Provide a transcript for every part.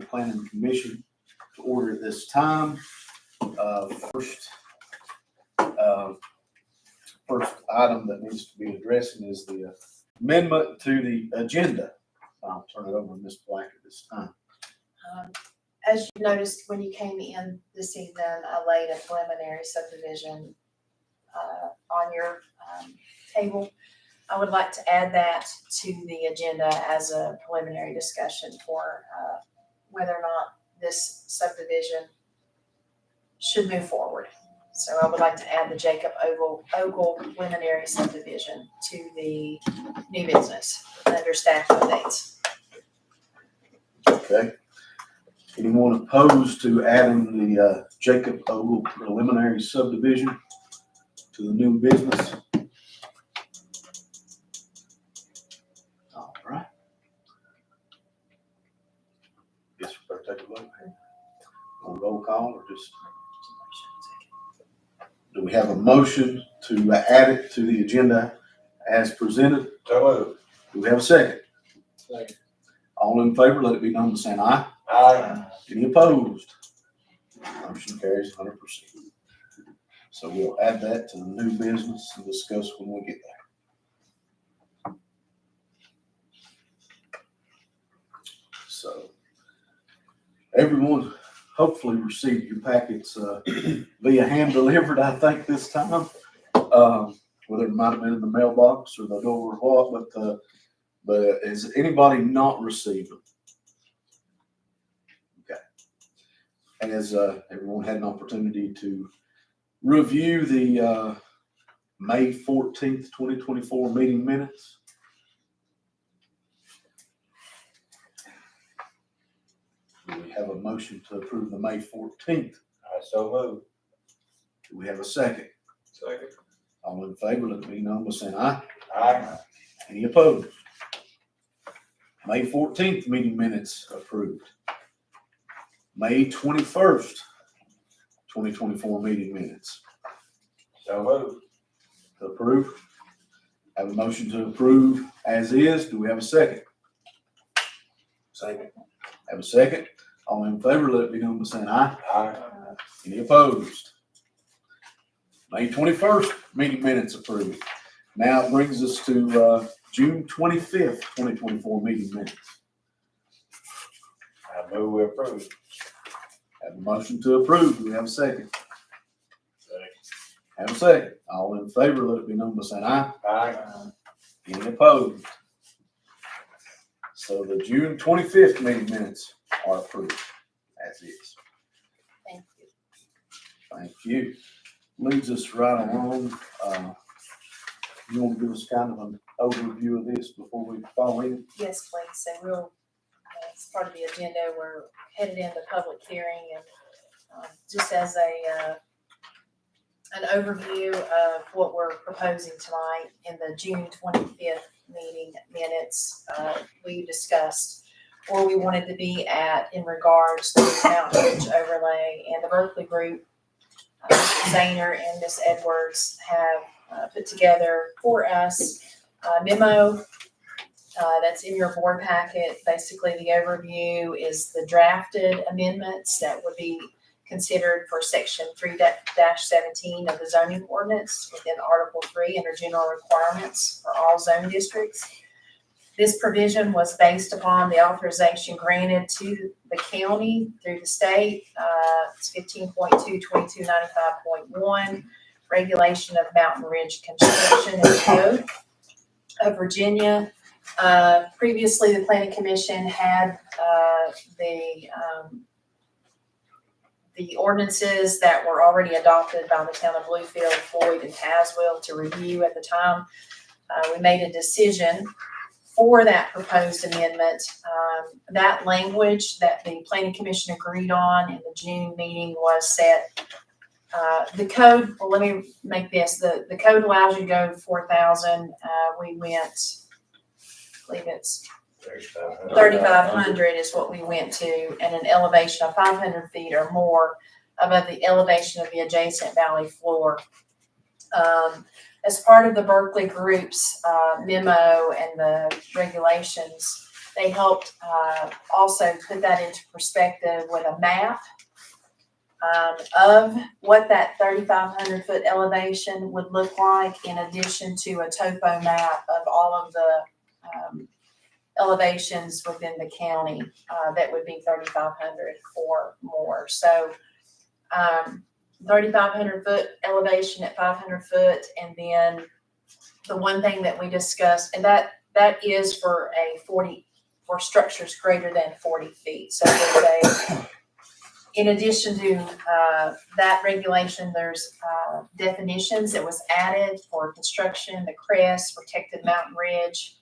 Planning Commission to order at this time. First item that needs to be addressed is the amendment to the agenda. I'll turn it over to Ms. Black at this time. As you noticed when you came in this evening, I laid a preliminary subdivision on your table. I would like to add that to the agenda as a preliminary discussion for whether or not this subdivision should move forward. So I would like to add the Jacob Ogle preliminary subdivision to the new business under staff updates. Okay. Anyone opposed to adding the Jacob Ogle preliminary subdivision to the new business? All right. Guess we better take a vote. On roll call or just? Do we have a motion to add it to the agenda as presented? So Do we have a second? Second. All in favor, let it be known by saying aye. Aye. Any opposed? Motion carries 100%. So we'll add that to the new business and discuss when we get there. So everyone hopefully received your packets via hand delivered, I think this time. Whether it might have been in the mailbox or the door or what, but has anybody not received them? Okay. Has everyone had an opportunity to review the May 14th, 2024 meeting minutes? Do we have a motion to approve the May 14th? I so move. Do we have a second? Second. All in favor, let it be known by saying aye. Aye. Any opposed? May 14th meeting minutes approved. May 21st, 2024 meeting minutes So move. approved. Have a motion to approve as is. Do we have a second? Second. Have a second. All in favor, let it be known by saying aye. Aye. Any opposed? May 21st meeting minutes approved. Now it brings us to June 25th, 2024 meeting minutes. I move we approve. Have a motion to approve. Do we have a second? Second. Have a second. All in favor, let it be known by saying aye. Aye. Any opposed? So the June 25th meeting minutes are approved as is. Thank you. Thank you. Leads us right along. You want to give us kind of an overview of this before we follow in? Yes, please. So we'll, as part of the agenda, we're headed into public hearing, and just as an overview of what we're proposing tonight in the June 25th meeting minutes, we discussed where we wanted to be at in regards to the Mountain Ridge overlay, and the Berkeley group, Zahner and Miss Edwards have put together for us a memo that's in your board packet. Basically, the overview is the drafted amendments that would be considered for section 3-17 of the zoning ordinance within Article 3 under general requirements for all zone districts. This provision was based upon the authorization granted to the county through the state. It's 15.2, 2295.1, regulation of Mountain Ridge construction and code of Virginia. Previously, the Planning Commission had the ordinances that were already adopted by the town of Bluefield, Floyd, and Tazewell to review at the time. We made a decision for that proposed amendment. That language that the Planning Commission agreed on in the June meeting was set. The code, well, let me make this, the code allows you to go 4,000. We went, I believe it's 3,500 is what we went to, and an elevation of 500 feet or more above the elevation of the adjacent valley floor. As part of the Berkeley group's memo and the regulations, They helped also put that into perspective with a map of what that 3,500 foot elevation would look like, in addition to a topo map of all of the elevations within the county that would be 3,500 or more. So 3,500 foot elevation at 500 foot, and then the one thing that we discussed, and that is for for structures greater than 40 feet. So there's in addition to that regulation, there's definitions that was added for construction, the crest, protected mountain ridge,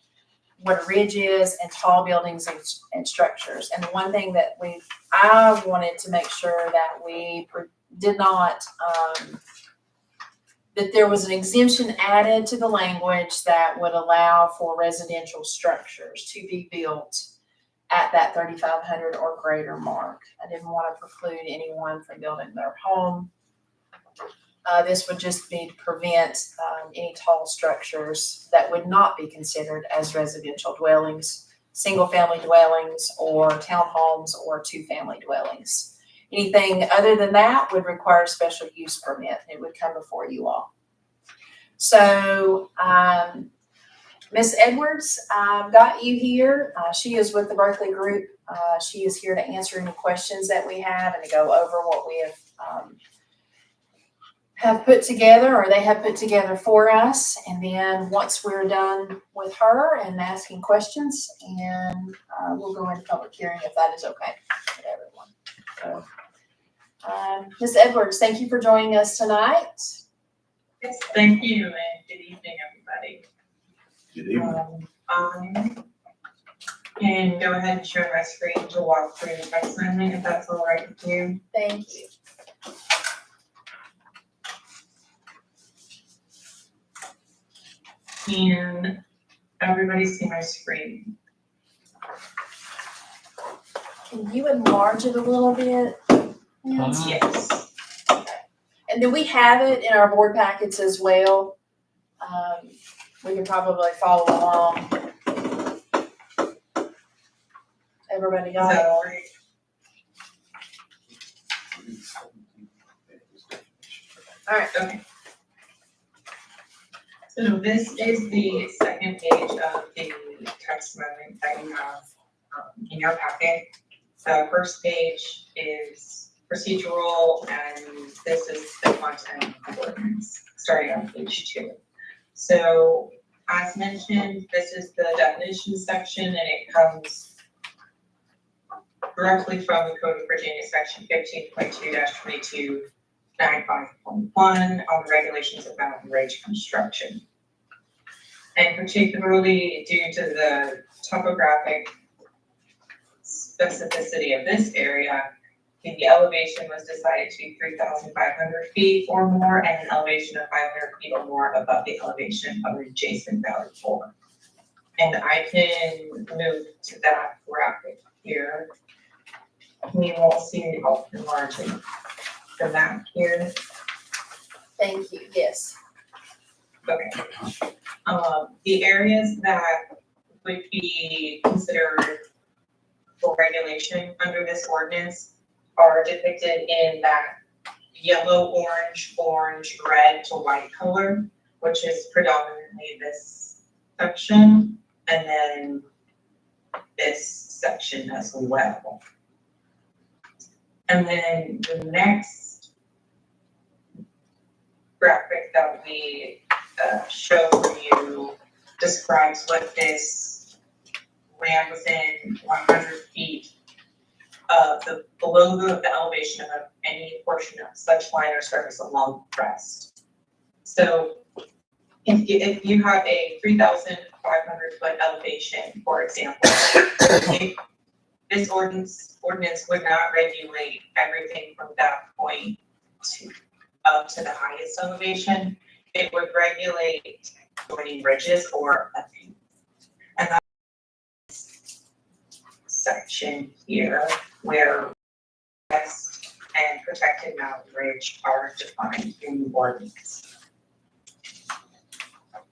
what a ridge is, and tall buildings and structures. And the one thing that I wanted to make sure that we did not, that there was an exemption added to the language that would allow for residential structures to be built at that 3,500 or greater mark. I didn't want to preclude anyone from building their home. This would just be to prevent any tall structures that would not be considered as residential dwellings, single-family dwellings, or townhomes, or two-family dwellings. Anything other than that would require a special use permit. It would come before you all. So, Ms. Edwards, I've got you here. She is with the Berkeley Group. She is here to answer any questions that we have and to go over what we have put together, or they have put together for us. And then once we're done with her and asking questions, and we'll go into public hearing if that is okay with everyone. So, Ms. Edwards, thank you for joining us tonight. Yes, thank you, and good evening, everybody. Good evening. I can go ahead and share my screen to walk through the text amendment, if that's all right with you. Thank you. Can everybody see my screen? Can you enlarge it a little bit? Yes. And then we have it in our board packets as well. We can probably follow along. Everybody Is got that it? all right? All right. Okay. So this is the second page of the text amendment that you have in your packet. The first page is procedural, and this is the content of the ordinance, starting on page 2. So, as mentioned, this is the definition section, and it comes directly from the Code of Virginia, section 15.2-22, 95.1 on the regulations of mountain ridge construction. And particularly due to the topographic specificity of this area, the elevation was decided to be 3,500 feet or more, and an elevation of 500 feet or more above the elevation of an adjacent valley floor. And I can move to that graphic here. We will see enlarging the map here. Thank you. Yes. Okay. The areas that would be considered for regulation under this ordinance are depicted in that yellow, orange, red to white color, which is predominantly this section, and then this section as well. And then the next graphic that we show for you describes what this land within 100 feet of below the elevation of any portion of such line or surface along the crest. So if you have a 3,500 foot elevation, for example, this ordinance would not regulate everything from that point up to the highest elevation. It would regulate joining ridges or nothing. And that's section here where crest and protected mountain ridge are defined in the ordinance.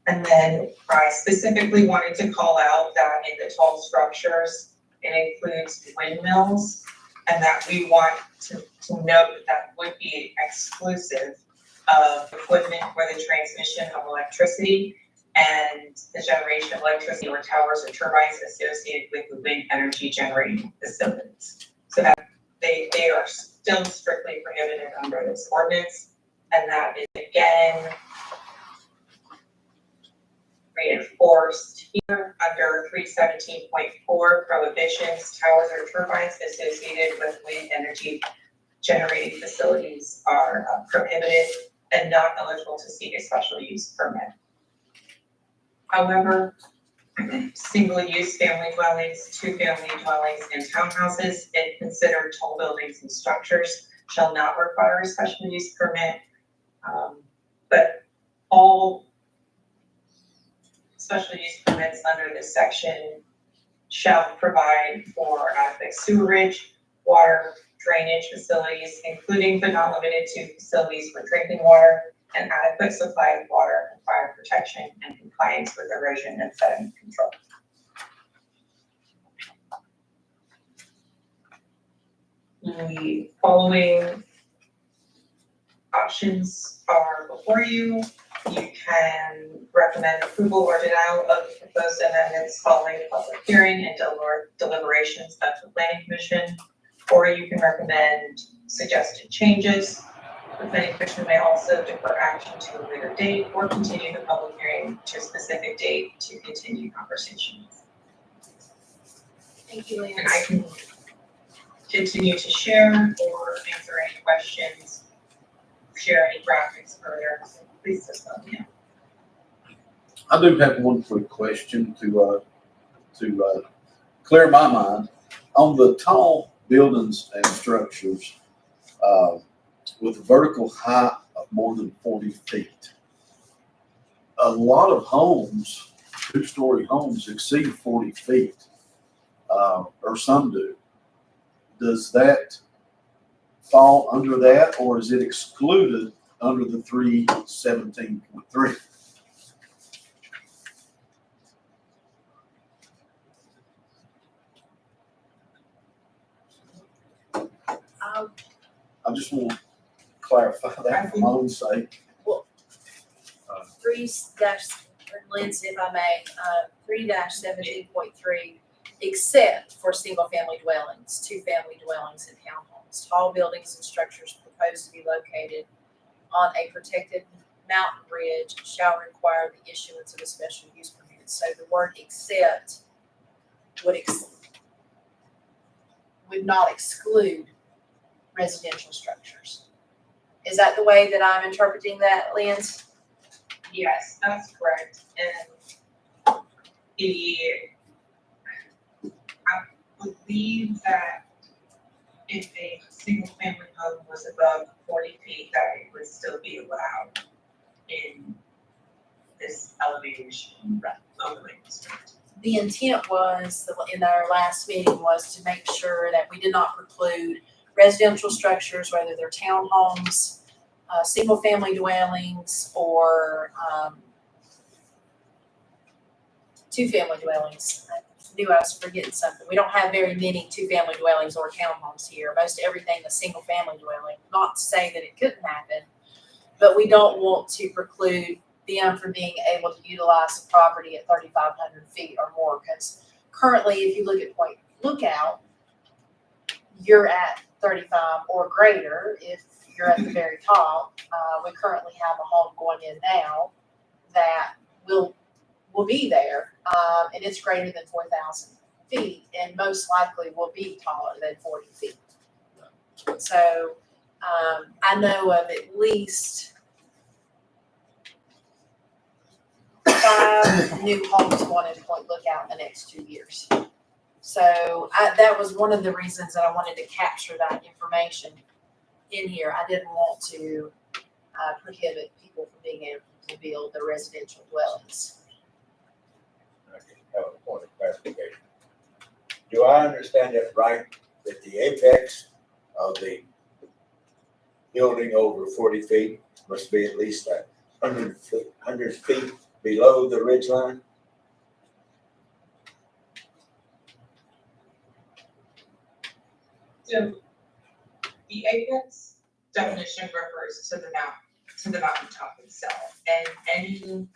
And then I specifically wanted to call out that in the tall structures, it includes windmills, and that we want to note that would be exclusive of equipment for the transmission of electricity and the generation of electricity or towers or turbines associated with the wind energy generating facilities. So that they are still strictly prohibited under this ordinance, and that is again reinforced here under 317.4 prohibitions, towers or turbines associated with wind energy generating facilities are prohibited and not eligible to seek a special use permit. However, single-use family dwellings, two-family dwellings, and townhouses, if considered tall buildings and structures, shall not require a special use permit. But all special use permits under this section shall provide for adequate sewerage, water, drainage facilities, including but not limited to facilities for drinking water, and adequate supply of water and fire protection and compliance with erosion and sediment control. The following options are before you. You can recommend approval or denial of the proposed amendments following a public hearing and deliberations of the planning commission, or you can recommend suggested changes. The planning commission may also defer action to a later date or continue the public hearing to a specific date to continue conversations. Thank you, And Lance. I can continue to share or answer any questions, share any graphics further, so please just let me know. I do have one quick question to clear my mind. On the tall buildings and structures, with a vertical height of more than 40 feet, a lot of homes, two-story homes exceed 40 feet, or some do. Does that fall under that, or is it excluded under the 317.3? I just want to clarify that for my own sake. Lindsay, if I may, 3-17.3, except for single-family dwellings, two-family dwellings, and townhomes. Tall buildings and structures proposed to be located on a protected mountain ridge shall require the issuance of a special use permit. So the word except would not exclude residential structures. Is that the way that I'm interpreting that, Lance? Yes, that's correct. And I believe that if a single family home was above 40 feet, that it would still be allowed in this elevation overlay district. The intent was, in our last meeting, was to make sure that we did not preclude residential structures, whether they're townhomes, single-family dwellings, or two-family dwellings. I knew I was forgetting something. We don't have very many two-family dwellings or townhomes here. Most everything is single-family dwelling. Not to say that it couldn't happen, but we don't want to preclude them from being able to utilize the property at 3,500 feet or more. Because currently, if you look at Point Lookout, you're at 35 or greater if you're at the very top. We currently have a home going in now that will be there, and it's greater than 4,000 feet, and most likely will be taller than 40 feet. So I know of at least 5 new homes going in Point Lookout in the next 2 years. So that was one of the reasons that I wanted to capture that information in here. I didn't want to prohibit people from being able to build their residential dwellings. I have a point of clarification. Do I understand it right that the apex of the building over 40 feet must be at least 100 feet below the ridge line? So the apex definition refers to the mountaintop itself, and any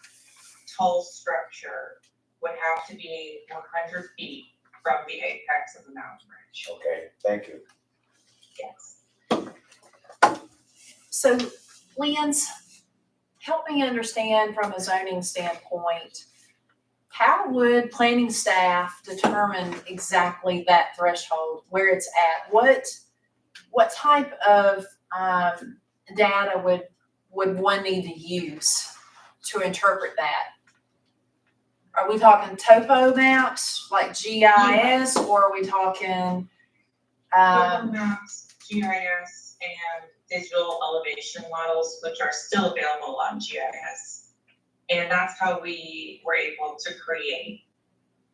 tall structure would have to be 100 feet from the apex of the mountain range. Okay, thank you. Yes. So, Lens, help me understand from a zoning standpoint, how would planning staff determine exactly that threshold, where it's at? What type of data would one need to use to interpret that? Are we talking topo maps, like GIS, or are we talking, Google Maps, GIS, and digital elevation models, which are still available on GIS. And that's how we were able to create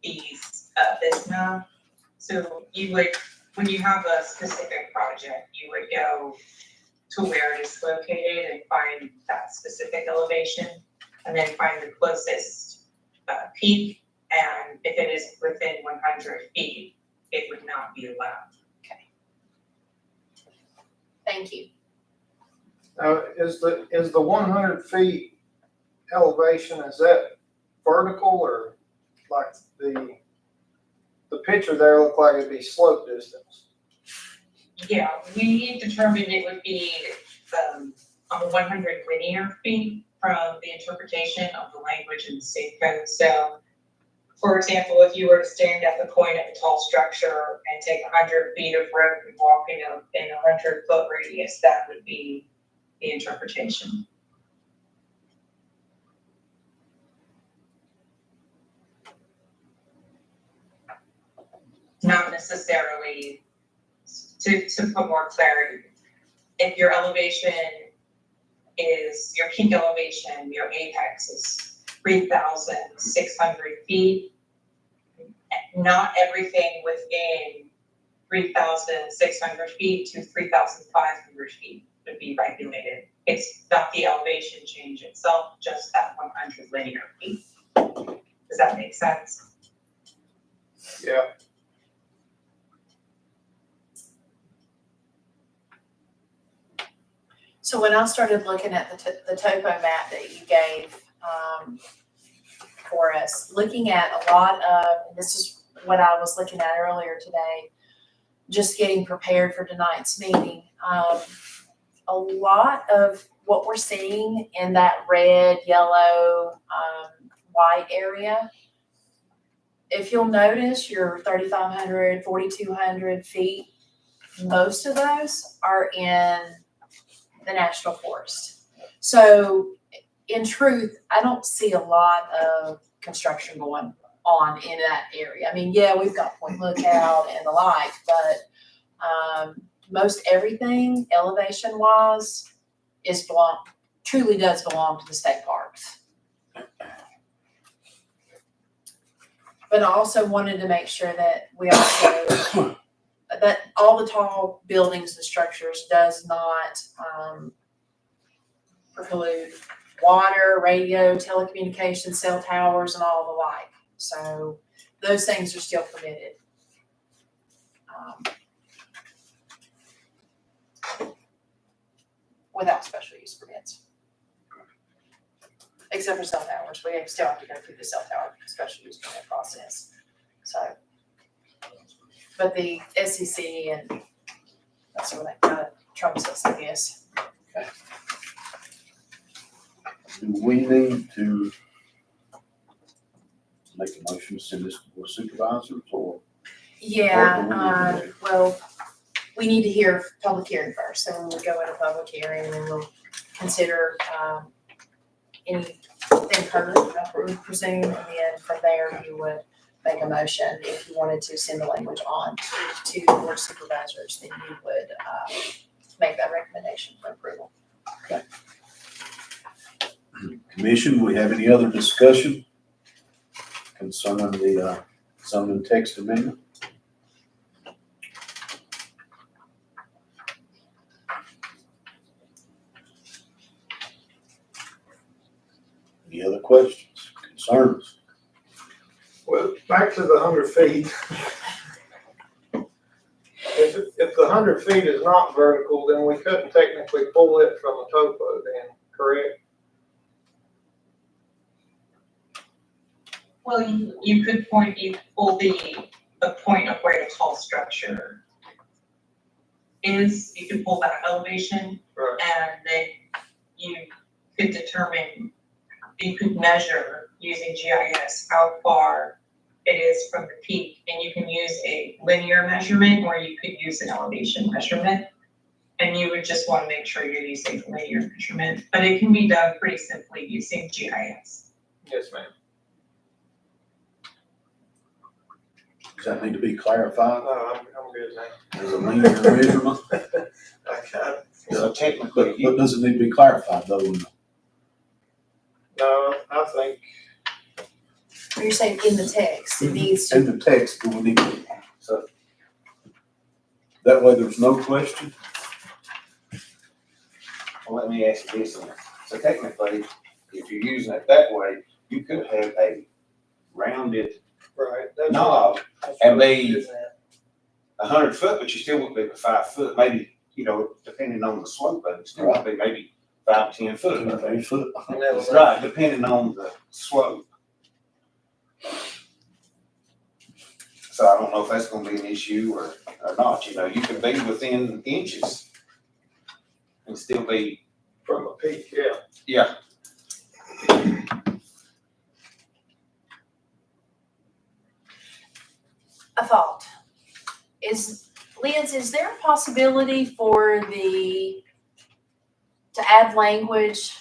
these, this map. So you would, when you have a specific project, you would go to where it is located and find that specific elevation, and then find the closest peak, and if it is within 100 feet, it would not be allowed. thank you. Now, is the 100 feet elevation, is that vertical or like the picture there looked like it'd be slope distance? Yeah, we determined it would be on the 100 linear feet from the interpretation of the language in the state code. So, for example, if you were to stand at the point of a tall structure and take 100 feet of road and walk in a 100-foot radius, that would be the interpretation. Not necessarily, to put more clarity, if your elevation is, your peak elevation, your apex is 3,600 feet, not everything within 3,600 feet to 3,500 feet would be regulated. It's not the elevation change itself, just that 100 linear feet. Does that make sense? Yeah. So when I started looking at the topo map that you gave for us, looking at a lot of, and this is what I was looking at earlier today, just getting prepared for tonight's meeting, a lot of what we're seeing in that red, yellow, white area, if you'll notice your 3,500, 4,200 feet, most of those are in the national forest. So in truth, I don't see a lot of construction going on in that area. I mean, yeah, we've got Point Lookout and the like, but most everything elevation wise truly does belong to the state parks. But I also wanted to make sure that we also that all the tall buildings and structures does not preclude water, radio, telecommunications, cell towers, and all the like. So those things are still permitted. Without special use permits. Except for cell towers, we still have to go through the cell tower special use permit process. So, but the SEC and that's what that kind of trumps us, I guess. Do we need to make a motion to send this to the board of supervisors or? Yeah, well, we need to hear public hearing first, so we'll go into public hearing and then we'll consider anything heard, I would presume, and then from there you would make a motion. If you wanted to send the language on to the board of supervisors, then you would make that recommendation for approval. Commission, we have any other discussion concerning the zoning text amendment? Any other questions? concerns? Well, back to the 100 feet. If the 100 feet is not vertical, then we couldn't technically pull it from a topo then, correct? Well, you could pull the point of where the tall structure is, you could pull that elevation, Right. and then you could determine, you could measure using GIS how far it is from the peak, and you can use a linear measurement, or you could use an elevation measurement. And you would just want to make sure you're using a linear measurement, but it can be done pretty simply using GIS. Yes, ma'am. Does that need to be clarified No, I'm good now. as a linear measurement? I got it. So technically, But does it need to be clarified though? No, I think, You're saying in the text, it needs to, In the text, do we need to, so that way there's no question? well, let me ask you this. So technically, if you're using it that way, you could have a rounded right. knob that's and what be I'm getting at. 100 foot, but you still wouldn't be 5 foot, maybe, depending on the slope of it, still would be maybe 5, 10 foot. 8 foot? And that was Right, depending on the slope. So I don't know if that's gonna be an issue or not, you could be within inches and still be, from a peak, yeah. yeah. a thought. Liz, is there a possibility for to add language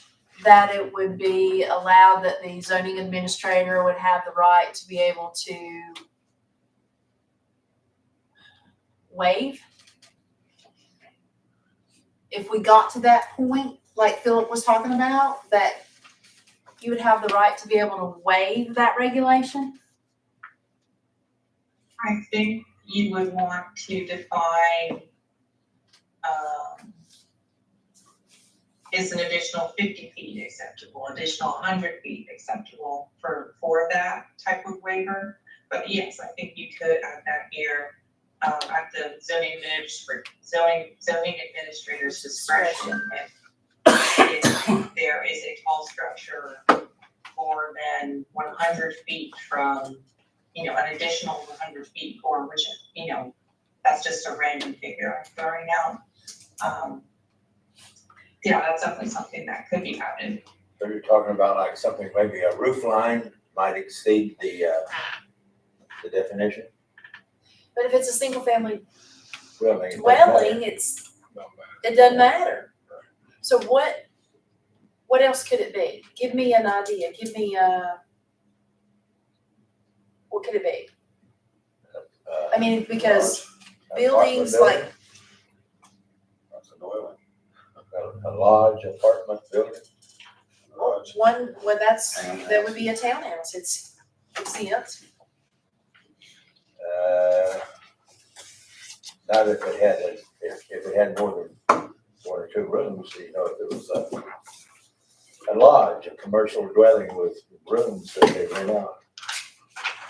that it would be allowed that the zoning administrator would have the right to be able to waive? If we got to that point, like Philip was talking about, that you would have the right to be able to waive that regulation? I think you would want to define, is an additional 50 feet acceptable, additional 100 feet acceptable for that type of waiver. But yes, I think you could add that here, at the zoning administrator's discretion. If there is a tall structure more than 100 feet from, an additional 100 feet, or which, that's just a random figure I'm throwing out. Yeah, that's definitely something that could be added. So you're talking about like something, maybe a roof line might exceed the definition? But if it's a single family Well, I mean, dwelling, it doesn't matter. So what else could it be? Give me an idea, what could it be? I mean, because buildings like, That's a dwelling. A lodge, apartment building. Lodge. that would be a townhouse, it's exempt. Not if it had more than 1 or 2 rooms, if it was a lodge, a commercial dwelling with rooms that they rent out.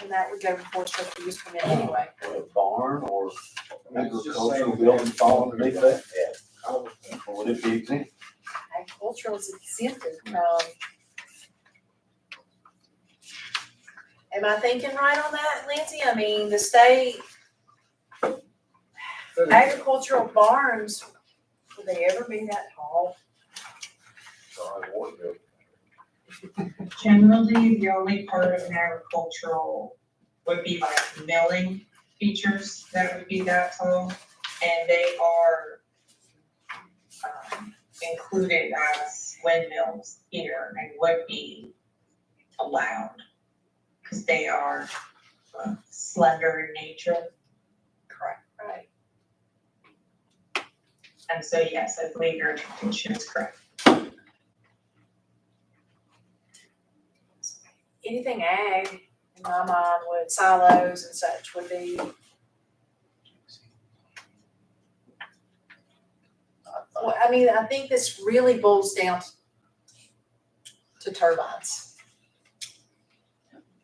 And that would go before special use permit anyway. A barn or agricultural building fall underneath that? Yeah. Or would it be exempt? Agricultural is exempted. Am I thinking right on that, Lindsay? I mean, the state agricultural barns, would they ever be that tall? Generally, the only part of an agricultural would be like milling features that would be that tall, and they are included as windmills here and would be allowed because they are slender in nature. Correct. Right. And so, yes, I believe your interpretation is correct. Anything ag, in my mind, would silos and such would be. Well, I mean, I think this really boils down to turbines.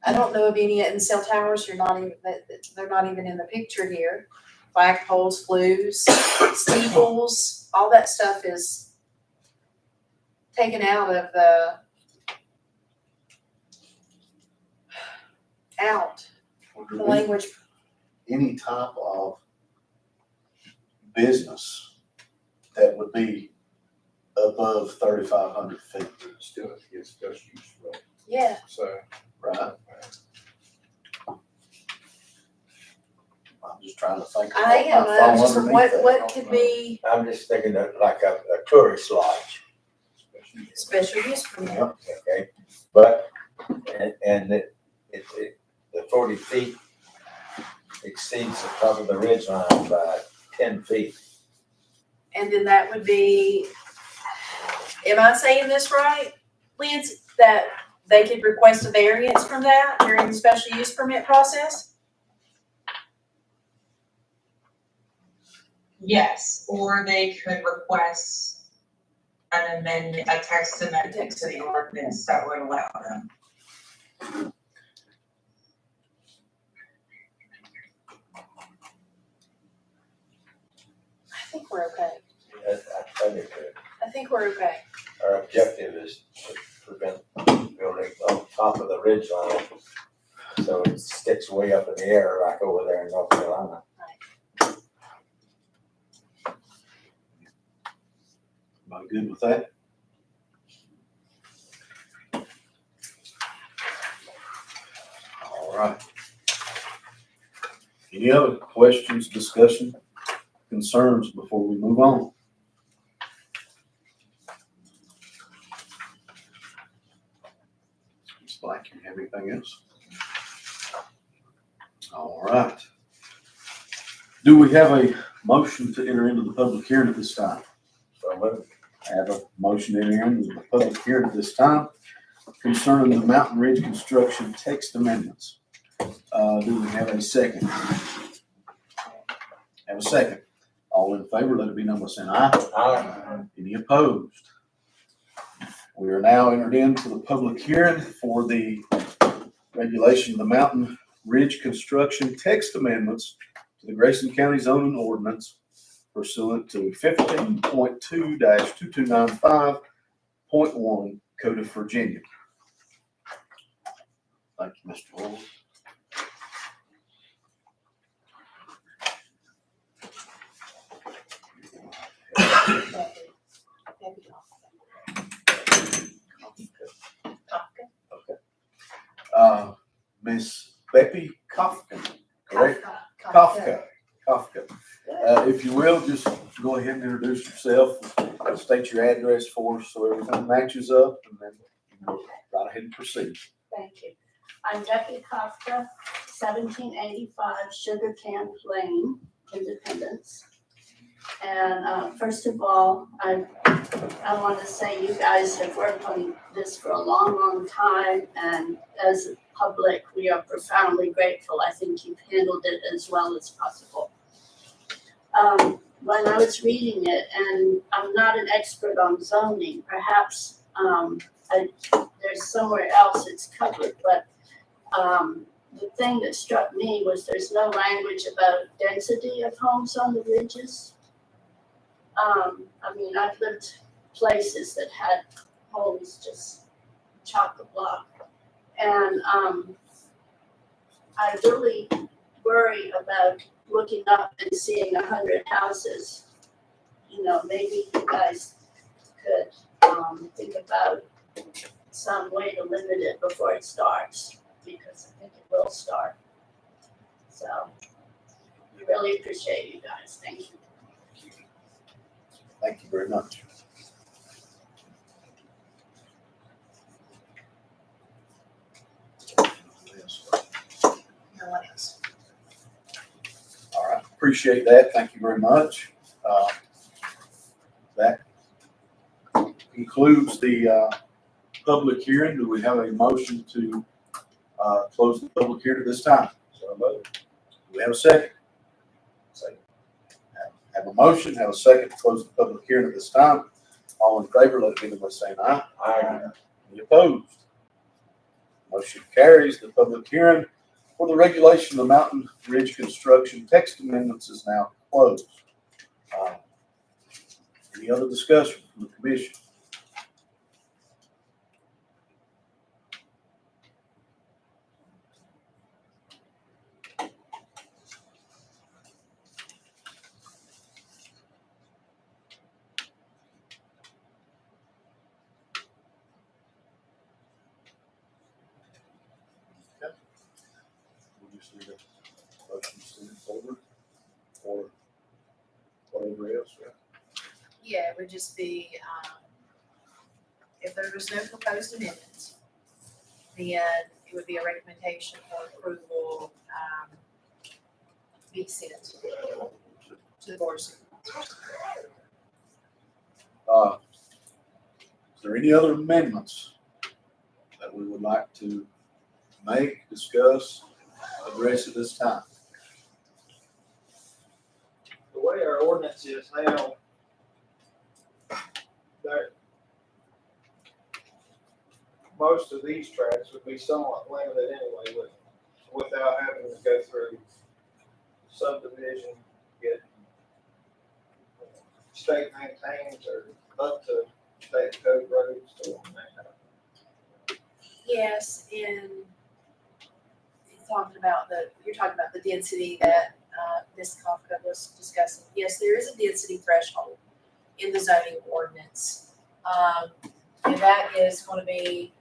I don't know of any, and cell towers, you're not even, they're not even in the picture here. Flagpoles, flues, steeples, all that stuff is taken out of the, Would the there be language. any type of business that would be above 3,500 feet, Still, it's just useful, Yeah, so. right? I'm just trying to think. I of am, what might fall just underneath what, that. what could be I'm just thinking of like a tourist lodge, special use permit? Yep. okay? But, and the 40 feet exceeds the top of the ridge line by 10 feet. And then that would be, am I saying this right, Liz, that they could request a variance from that during the special use permit process? Yes, or they could request an amendment, a text amendment to the ordinance that would allow them. I think we're okay. I think that I think we're okay. our objective is to prevent building on top of the ridge line, so it sticks way up in the air like over there in North Carolina. Am I good with that? All right. Any other questions, discussion, concerns before we move on? Ms. Black, you have anything else? All right. Do we have a motion to enter into the public hearing at this time? So moved. I have a motion to enter into the public hearing at this time concerning the Mountain Ridge construction text amendments. Do we have a second? Have a second. All in favor, let it be known by saying aye. Aye. Any opposed? We are now entered into the public hearing for the regulation of the Mountain Ridge construction text amendments to the Grayson County zoning ordinance pursuant to 15.2-2295.1 Code of Virginia. Thank you, Mr. Lowell. Miss Beppy Kofkin, correct? Kafka. If you will, just go ahead and introduce yourself, state your address for us so everything matches up, and then go right ahead and proceed. Thank you. I'm Becky Kafka, 1785 Sugar Camp Lane, Independence. And first of all, I want to say you guys have worked on this for a long, long time, and as a public, we are profoundly grateful. I think you've handled it as well as possible. When I was reading it, and I'm not an expert on zoning, perhaps there's somewhere else it's covered, but the thing that struck me was there's no language about density of homes on the ridges. I mean, I've lived places that had homes just chock-a-block, and I really worry about looking up and seeing 100 houses. You know, maybe you guys could think about some way to limit it before it starts, because I think it will start. So, I really appreciate you guys. Thank you. Thank you very much. No one else. All right, appreciate that. Thank you very much. That concludes the public hearing. Do we have a motion to close the public hearing at this time? So moved. Do we have a second? Second. Have a motion, have a second to close the public hearing at this time. All in favor, let it be known by saying aye. Aye. Any opposed? Motion carries. The public hearing for the regulation of the Mountain Ridge construction text amendments is now closed. Any other discussion from the commission? We just need a motion to send it forward or whatever else, right? Yeah, it would just be, if there was no proposed amendments, then it would be a recommendation for approval, be sent to the board of supervisors. Is there any other amendments that we would like to make, discuss, address at this time? The way our ordinance is now, that most of these tracks would be somewhat limited anyway, without having to go through subdivision, get state maintained or up to state code roads to one that. Yes, and you're talking about the density that, Ms. Kafka was discussing. Yes, there is a density threshold in the zoning ordinance. And that is gonna be,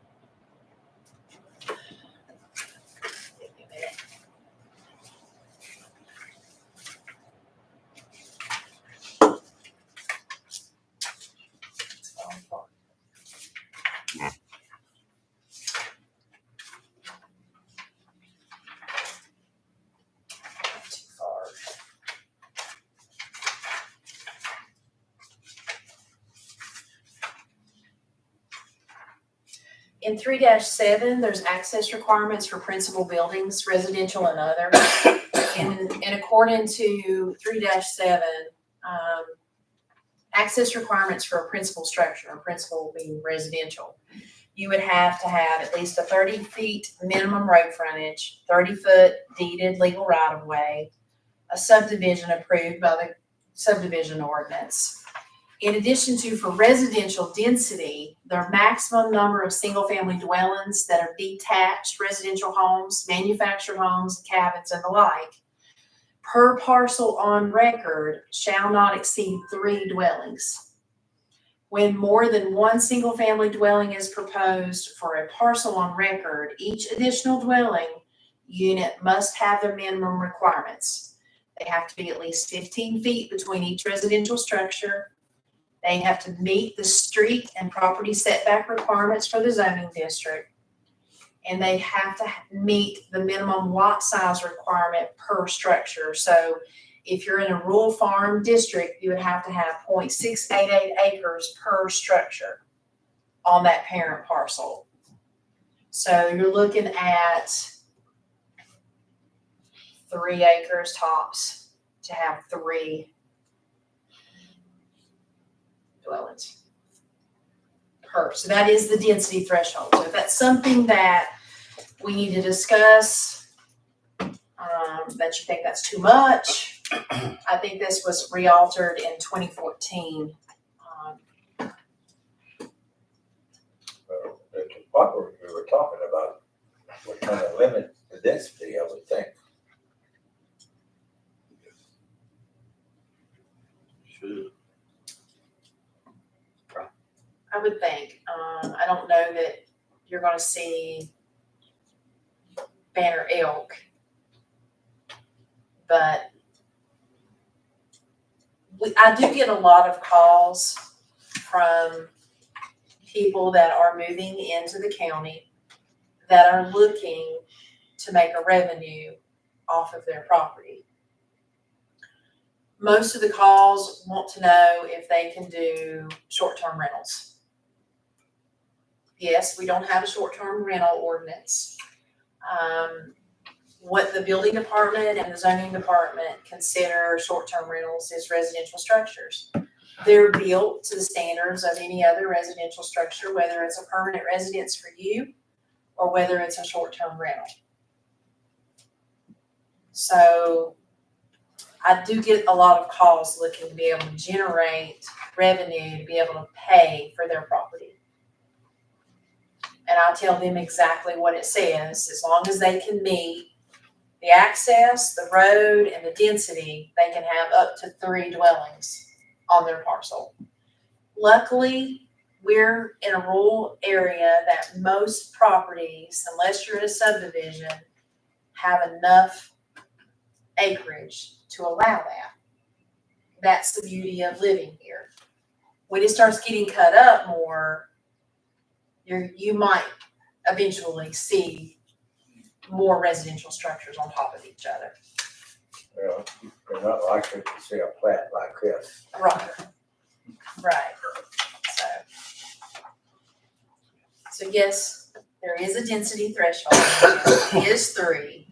give me a minute. It's falling apart. Too far. In 3-7, there's access requirements for principal buildings, residential and other. And according to 3-7, access requirements for a principal structure, a principal being residential, you would have to have at least a 30 feet minimum road frontage, 30-foot deeded legal right-of-way, a subdivision approved by the subdivision ordinance. In addition to, for residential density, the maximum number of single-family dwellings that are detached residential homes, manufactured homes, cabins, and the like, per parcel on record shall not exceed 3 dwellings. When more than one single-family dwelling is proposed for a parcel on record, each additional dwelling unit must have their minimum requirements. They have to be at least 15 feet between each residential structure. They have to meet the street and property setback requirements for the zoning district. And they have to meet the minimum lot size requirement per structure. So if you're in a rural farm district, you would have to have 0.688 acres per structure on that parent parcel. So you're looking at 3 acres tops to have 3 dwellings per. So that is the density threshold. So if that's something that we need to discuss, that you think that's too much, I think this was re-altered in 2014. What we were talking about, we're trying to limit the density, I would think. Should. I would think. I don't know that you're gonna see banner elk, but I do get a lot of calls from people that are moving into the county that are looking to make a revenue off of their property. Most of the calls want to know if they can do short-term rentals. Yes, we don't have a short-term rental ordinance. What the building department and the zoning department consider short-term rentals is residential structures. They're built to the standards of any other residential structure, whether it's a permanent residence for you or whether it's a short-term rental. So I do get a lot of calls looking to be able to generate revenue to be able to pay for their property. And I tell them exactly what it says, as long as they can meet the access, the road, and the density, they can have up to 3 dwellings on their parcel. Luckily, we're in a rural area that most properties, unless you're in a subdivision, have enough acreage to allow that. That's the beauty of living here. When it starts getting cut up more, you might eventually see more residential structures on top of each other. Well, you're not likely to see a plat like this. Right. Right. So yes, there is a density threshold. It is 3.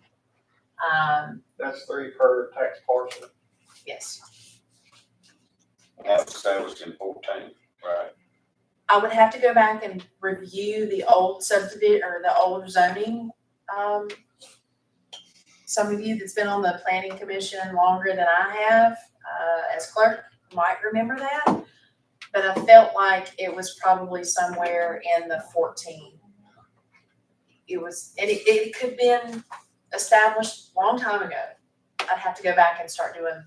That's 3 per tax parcel. Yes. That was established in 14, right? I would have to go back and review the old subdivision or the old zoning. Some of you that's been on the planning commission longer than I have, as clerk, might remember that. But I felt like it was probably somewhere in the 14. It was, it could have been established a long time ago. I'd have to go back and start doing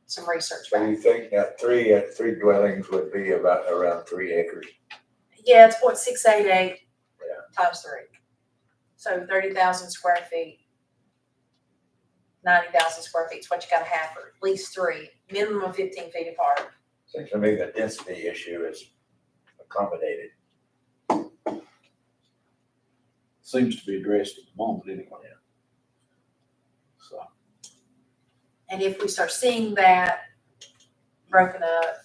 some research So back. you think that three dwellings would be about around 3 acres? Yeah, it's 0.688 Yeah. times 3. So 30,000 square feet. 90,000 square feet is what you gotta have for at least 3, minimum of 15 feet apart. Seems to me the density issue is accommodated. Seems to be addressed at the moment anyway. So, And if we start seeing that broken up,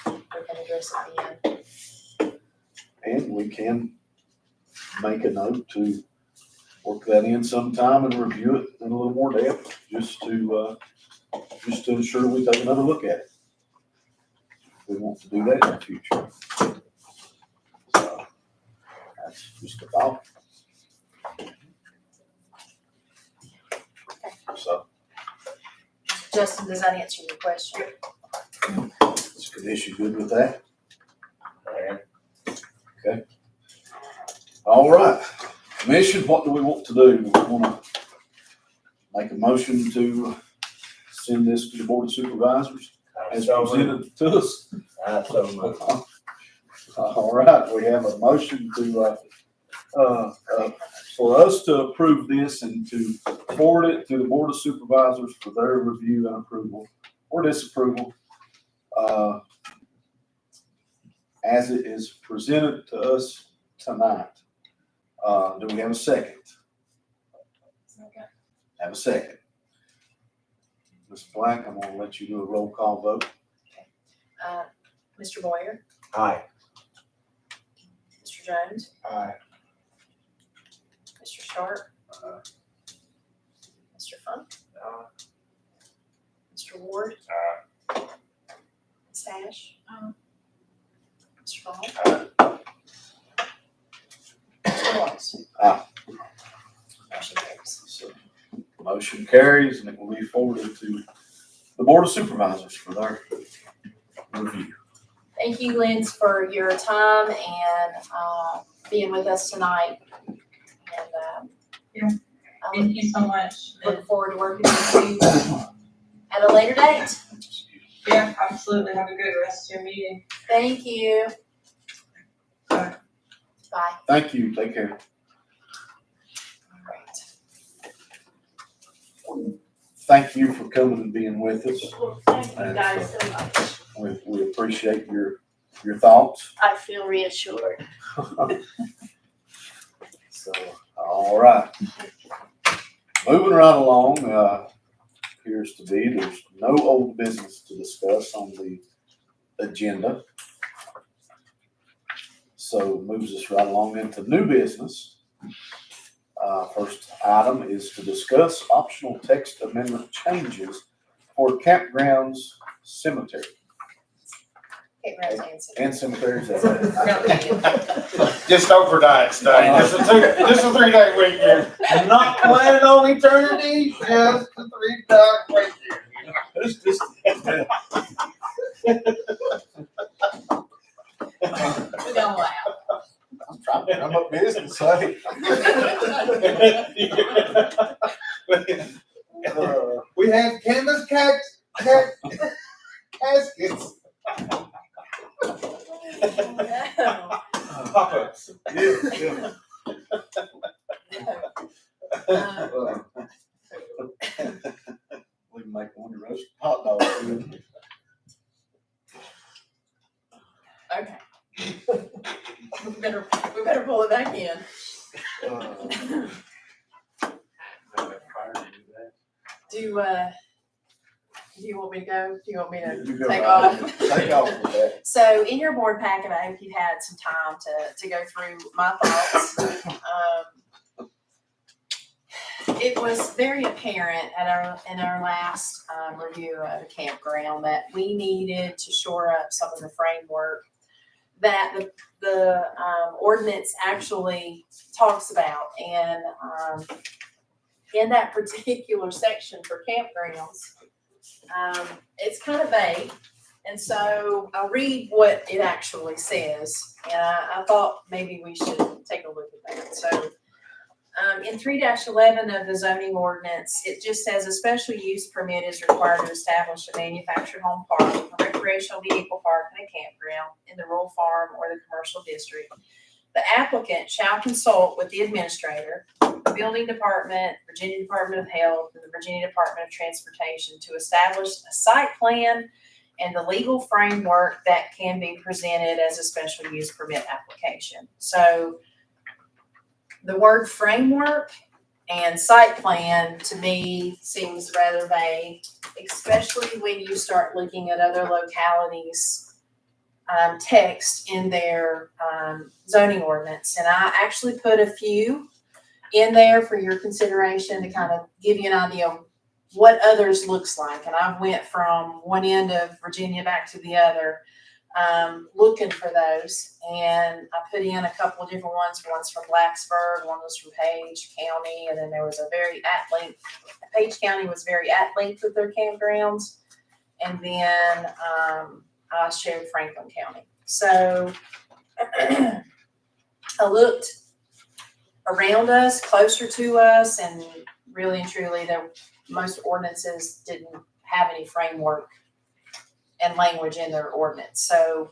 we can address it again. and we can make a note to work that in sometime and review it in a little more depth, just to ensure we take another look at it. We want to do that in the future. So, that's just a thought. So, Justin, does that answer your question? is Kanisha good with that? And All right, commission, what do we want to do? We want to make a motion to send this to the board of supervisors as presented to us. I so moved. All right, we have a motion to, for us to approve this and to forward it to the board of supervisors for their review and approval or disapproval, as it is presented to us tonight. Do we have a second? Have a second. Ms. Black, I'm gonna let you do a roll call vote. Mr. Boyer, Aye. Mr. Jones, Aye. Mr. Sharp, Mr. Funk, Mr. Ward, Ms. Ash, Mr. Hall. Mr. Lawrence. Aye. Motion carries. So, motion carries and it will be forwarded to the board of supervisors for their review. Thank you, Lynn, for your time and being with us tonight. And Yeah. I Thank you so much. look forward to working with you at a later date. Yeah, absolutely. Have a good rest of your meeting. Thank you. Bye. Bye. Thank you, take care. Great. Thank you for coming and being with us. Well, thank you guys so much. We appreciate your thoughts. I feel reassured. So, all right. Moving right along, appears to be there's no old business to discuss on the agenda. So moves us right along into new business. First item is to discuss optional text amendment changes for Campgrounds Cemetery. Campgrounds and And cemeteries. Forgot the end. Just overnight stay, just a 3-day weekend. Not planning on eternity, just a 3-day weekend. It's just, We don't laugh. I'm trying to come up business, hey. We had canvas caskets. Pop-ups. Yeah. We can make one to roast hot dogs. Okay. We better pull it back in. Do you want me to go? Do you want me to You go take right off? ahead. Take off with that. So in your board packet, I hope you've had some time to go through my thoughts. It was very apparent in our last review of the campground that we needed to shore up some of the framework that the ordinance actually talks about. And in that particular section for campgrounds, it's kind of vague. And so I'll read what it actually says. And I thought maybe we should take a look at that. So in 3-11 of the zoning ordinance, it just says a special use permit is required to establish a manufactured home park, a recreational vehicle park, and a campground in the rural farm or the commercial district. The applicant shall consult with the administrator, the building department, Virginia Department of Health, and the Virginia Department of Transportation to establish a site plan and the legal framework that can be presented as a special use permit application. So the word framework and site plan to me seems rather vague, especially when you start looking at other localities' text in their zoning ordinance. And I actually put a few in there for your consideration to kind of give you an idea of what others looks like. And I went from one end of Virginia back to the other, looking for those. And I put in a couple of different ones. One's from Blacksburg, one was from Page County, and then there was a very at-length, Page County was very at-length with their campgrounds. And then I shared Franklin County. So I looked around us, closer to us, and really and truly, most ordinances didn't have any framework and language in their ordinance. So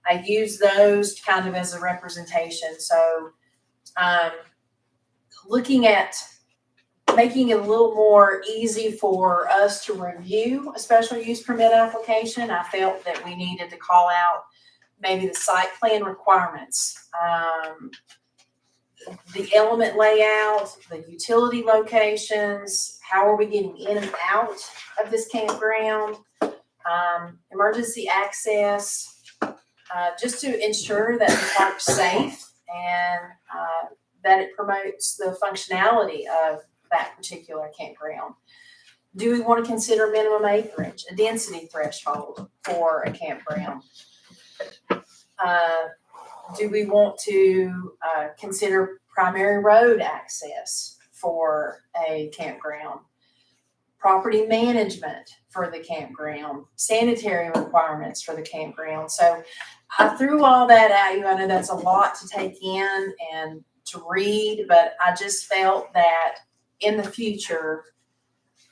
I use those kind of as a representation. So looking at making it a little more easy for us to review a special use permit application, I felt that we needed to call out maybe the site plan requirements, the element layout, the utility locations, how are we getting in and out of this campground, emergency access, just to ensure that the park's safe and that it promotes the functionality of that particular campground. Do we want to consider minimum acreage, a density threshold for a campground? Do we want to consider primary road access for a campground? Property management for the campground, sanitary requirements for the campground. So I threw all that at you. I know that's a lot to take in and to read, but I just felt that in the future,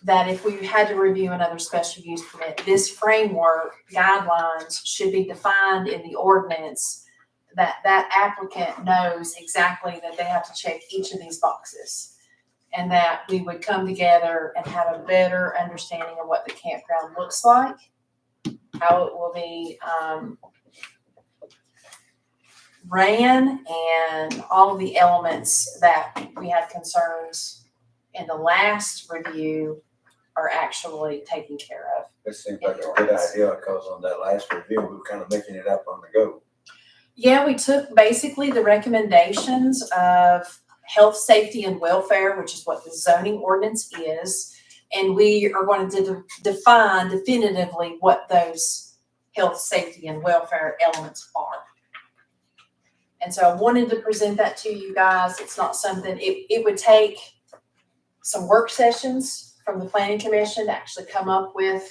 that if we had to review another special use permit, this framework guidelines should be defined in the ordinance, that applicant knows exactly that they have to check each of these boxes, and that we would come together and have a better understanding of what the campground looks like, how it will be ran, and all of the elements that we had concerns in the last review are actually taken care of. This seems like a good idea, because on that last review, we were kind of making it up on the go. Yeah, we took basically the recommendations of health, safety, and welfare, which is what the zoning ordinance is, and we are going to define definitively what those health, safety, and welfare elements are. And so I wanted to present that to you guys. It's not something, it would take some work sessions from the planning commission to actually come up with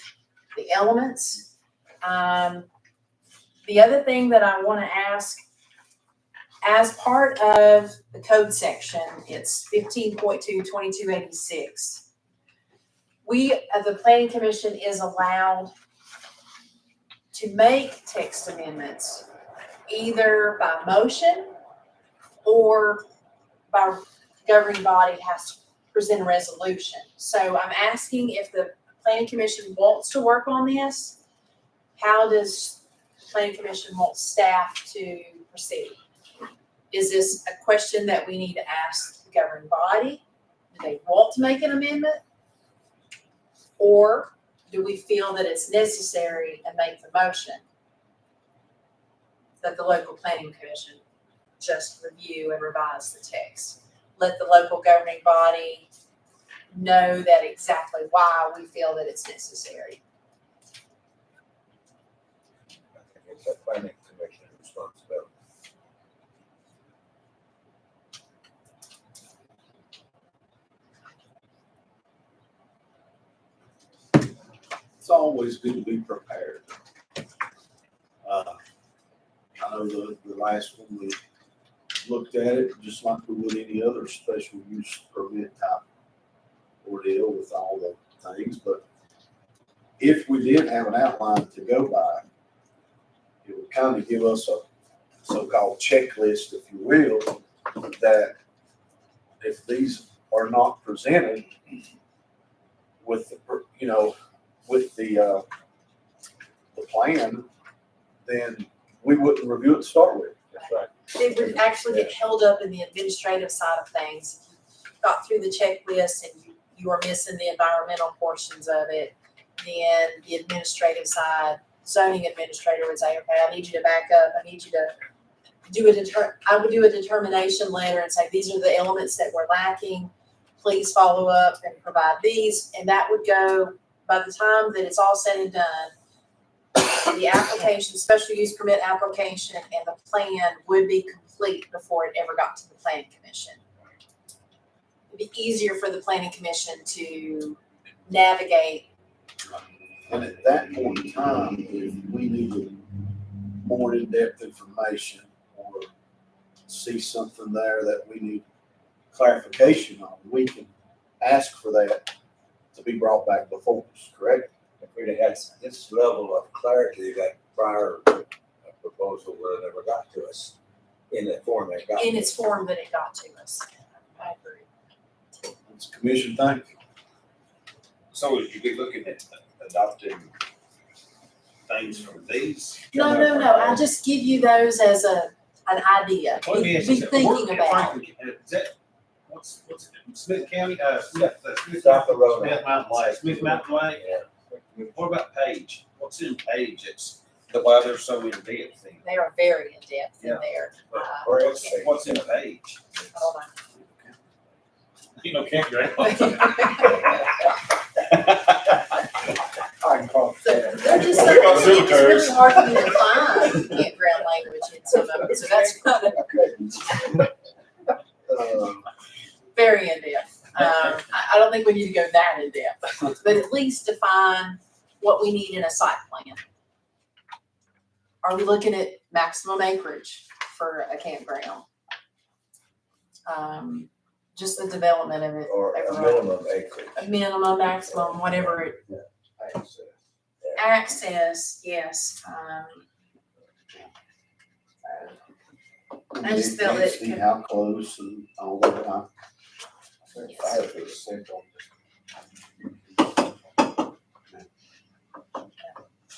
the elements. The other thing that I want to ask, as part of the code section, it's 15.2, 2286. We, the planning commission, is allowed to make text amendments either by motion or by governing body has to present a resolution. So I'm asking if the planning commission wants to work on this, how does the planning commission want staff to proceed? Is this a question that we need to ask the governing body? Do they want to make an amendment? Or do we feel that it's necessary and make the motion that the local planning commission just review and revise the text? Let the local governing body know that exactly why we feel that it's necessary. I think it's a planning commission responsibility. It's always good to be prepared. I know the last one we looked at it just like we would any other special use permit type ordeal with all the things, but if we did have an outline to go by, it would kind of give us a so-called checklist, if you will, that if these are not presented with the, with the plan, then we wouldn't review it to start with. That's right. It would actually get held up in the administrative side of things. If you got through the checklist and you are missing the environmental portions of it, then the administrative side, zoning administrator would say, okay, I need you to back up. I need you to do I would do a determination letter and say, these are the elements that we're lacking. Please follow up and provide these. And that would go, by the time that it's all said and done, the application, special use permit application, and the plan would be complete before it ever got to the planning commission. It'd be easier for the planning commission to navigate. And at that point in time, if we needed more in-depth information or see something there that we need clarification on, we can ask for that to be brought back before us, correct? If we'd had this level of clarity that prior proposal would have never got to us in the form it got. In its form that it got to us. I agree. It's commission, thank you. So would you be looking at adopting things from these? No, I just give you those as an idea. Let me ask Be you something. thinking about. Frankly, is that, what's it, Smith County, Smith South of Roanoke. Smith Mountain Lake, Smith Mountain Lake? Yeah. What about Page? What's in Page? It's why they're so in depth in. They are very in depth in Yeah. there. What's in Page? Hold on. You know, campground. I can call So it. they're just, Well, we got it's cemeteries. really hard for me to find campground language in some of it, so that's kind of very in depth. I don't think we need to go that in depth, but at least define what we need in a site plan. Are we looking at maximum acreage for a campground? Just the development of it. Or a minimum acreage. A minimum, maximum, whatever it, access, yes. I just felt that it See could- how close and all that. 5 feet central.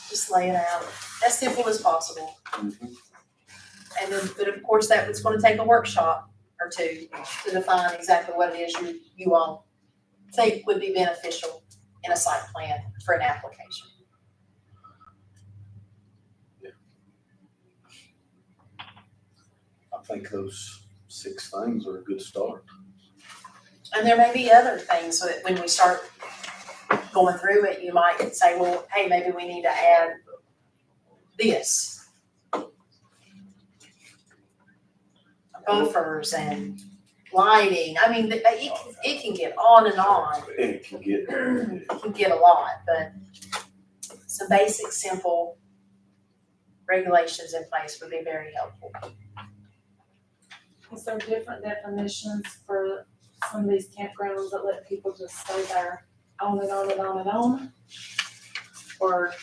just lay it out as simple as possible. Mhm. And then, but of course, that was gonna take a workshop or two to define exactly what it is you all think would be beneficial in a site plan for an application. I think those 6 things are a good start. And there may be other things so that when we start going through it, you might say, well, hey, maybe we need to add this. Buffers and lighting, I mean, it can get on and on. It can get, It can get a lot, but some basic, simple regulations in place would be very helpful. Is there different definitions for some of these campgrounds that let people just stay there on and on and on and on? Or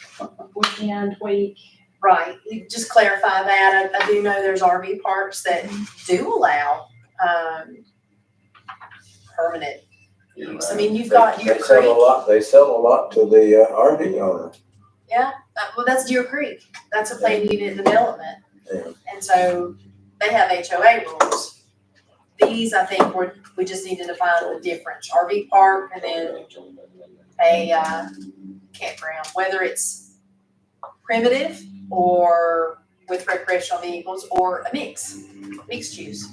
weekend, week? Right, you just clarify that. I do know there's RV parks that do allow, permanent use. I mean, you've got Deer They sell a Creek. lot, they sell a lot to the RV owner. Well, that's Deer Creek. That's a planned unit development. Yeah. And so they have HOA rules. These, I think, we just need to define the difference. RV park and then a campground, whether it's primitive or with recreational vehicles or a mixed use.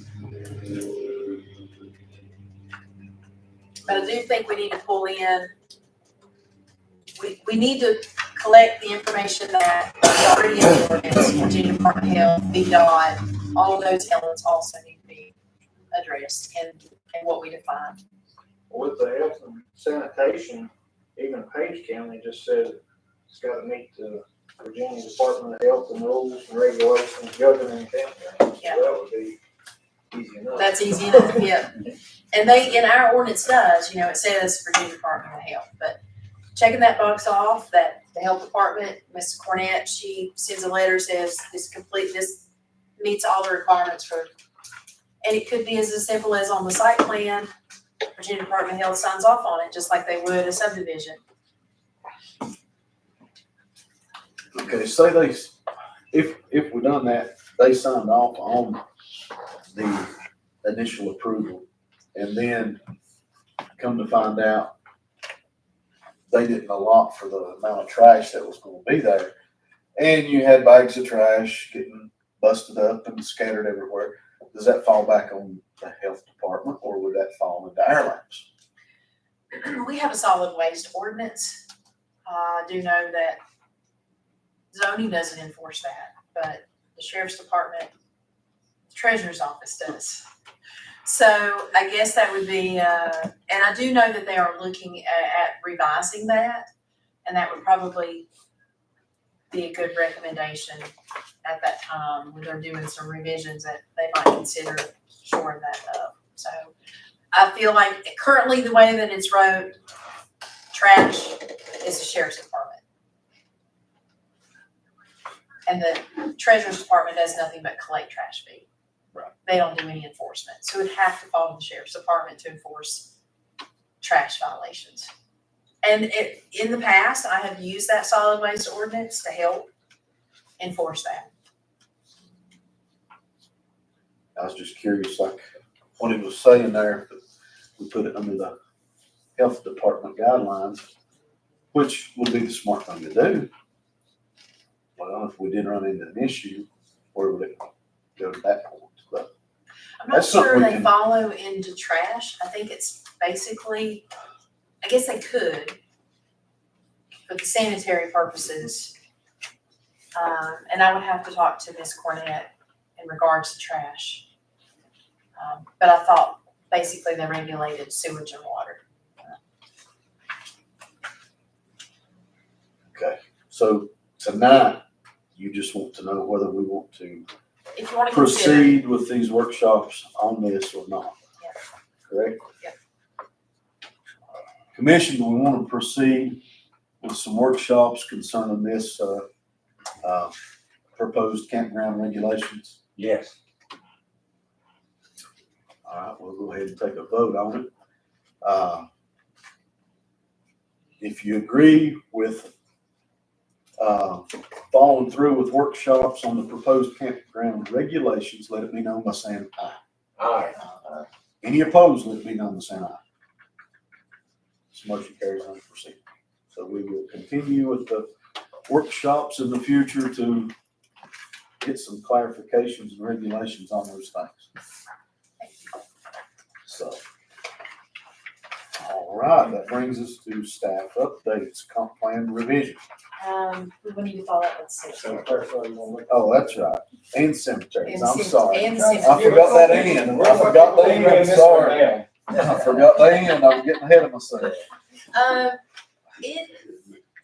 But I do think we need to pull in, we need to collect the information that is already in the ordinance, Virginia Department of Health, VDOT, all of those elements also need to be addressed in what we define. With the health and sanitation, even Page County just said it's gotta meet the Virginia Department of Health and rules and regulations governing campgrounds. Yeah. So that would be easy enough. That's easy enough, yeah. And in our ordinance does, it says Virginia Department of Health, but checking that box off, that the health department, Ms. Cornett, she sends a letter, says this meets all the requirements for, and it could be as simple as on the site plan, Virginia Department of Health signs off on it, just like they would a subdivision. okay, say if we done that, they signed off on the initial approval, and then come to find out they didn't allot for the amount of trash that was gonna be there, and you had bags of trash getting busted up and scattered everywhere, does that fall back on the health department, or would that fall into our laps? We have a solid waste ordinance. I do know that zoning doesn't enforce that, but the sheriff's department, the treasurer's office does. So I guess that would be, and I do know that they are looking at revising that, and that would probably be a good recommendation at that time when they're doing some revisions that they might consider shoring that up. So I feel like currently the way that it's wrote, trash is the sheriff's department. And the treasurer's department does nothing but collect trash fee. Right. They don't do any enforcement. So it would have to fall to the sheriff's department to enforce trash violations. And in the past, I have used that solid waste ordinance to help enforce that. I was just curious, like, what he was saying there, that we put it under the health department guidelines, which would be the smart thing to do. Well, if we did run into an issue, where would it go to that point? But I'm not That's something sure we they can- follow into trash. I think it's basically, I guess they could, for the sanitary purposes. And I would have to talk to Ms. Cornett in regards to trash. But I thought basically they regulated sewage and water. So tonight, you just want to know whether we want to If you want to consider, proceed with these workshops on this or not. Yeah. Correct? Yeah. Commission, do we want to proceed with some workshops concerning this, proposed campground regulations? Yes. All right, we'll go ahead and take a vote on it. If you agree with following through with workshops on the proposed campground regulations, let it be known by saying aye. Aye. Any opposed, let it be known by saying aye. This motion carries on to proceed. So we will continue with the workshops in the future to get some clarifications and regulations on those things. So, All right, that brings us to staff updates, comp plan revision. We need to follow up with cemetery. Oh, that's right, and cemeteries, I'm And sorry. and I cemetery. forgot that end, I forgot the end, sorry. I forgot the end, I was getting ahead of myself.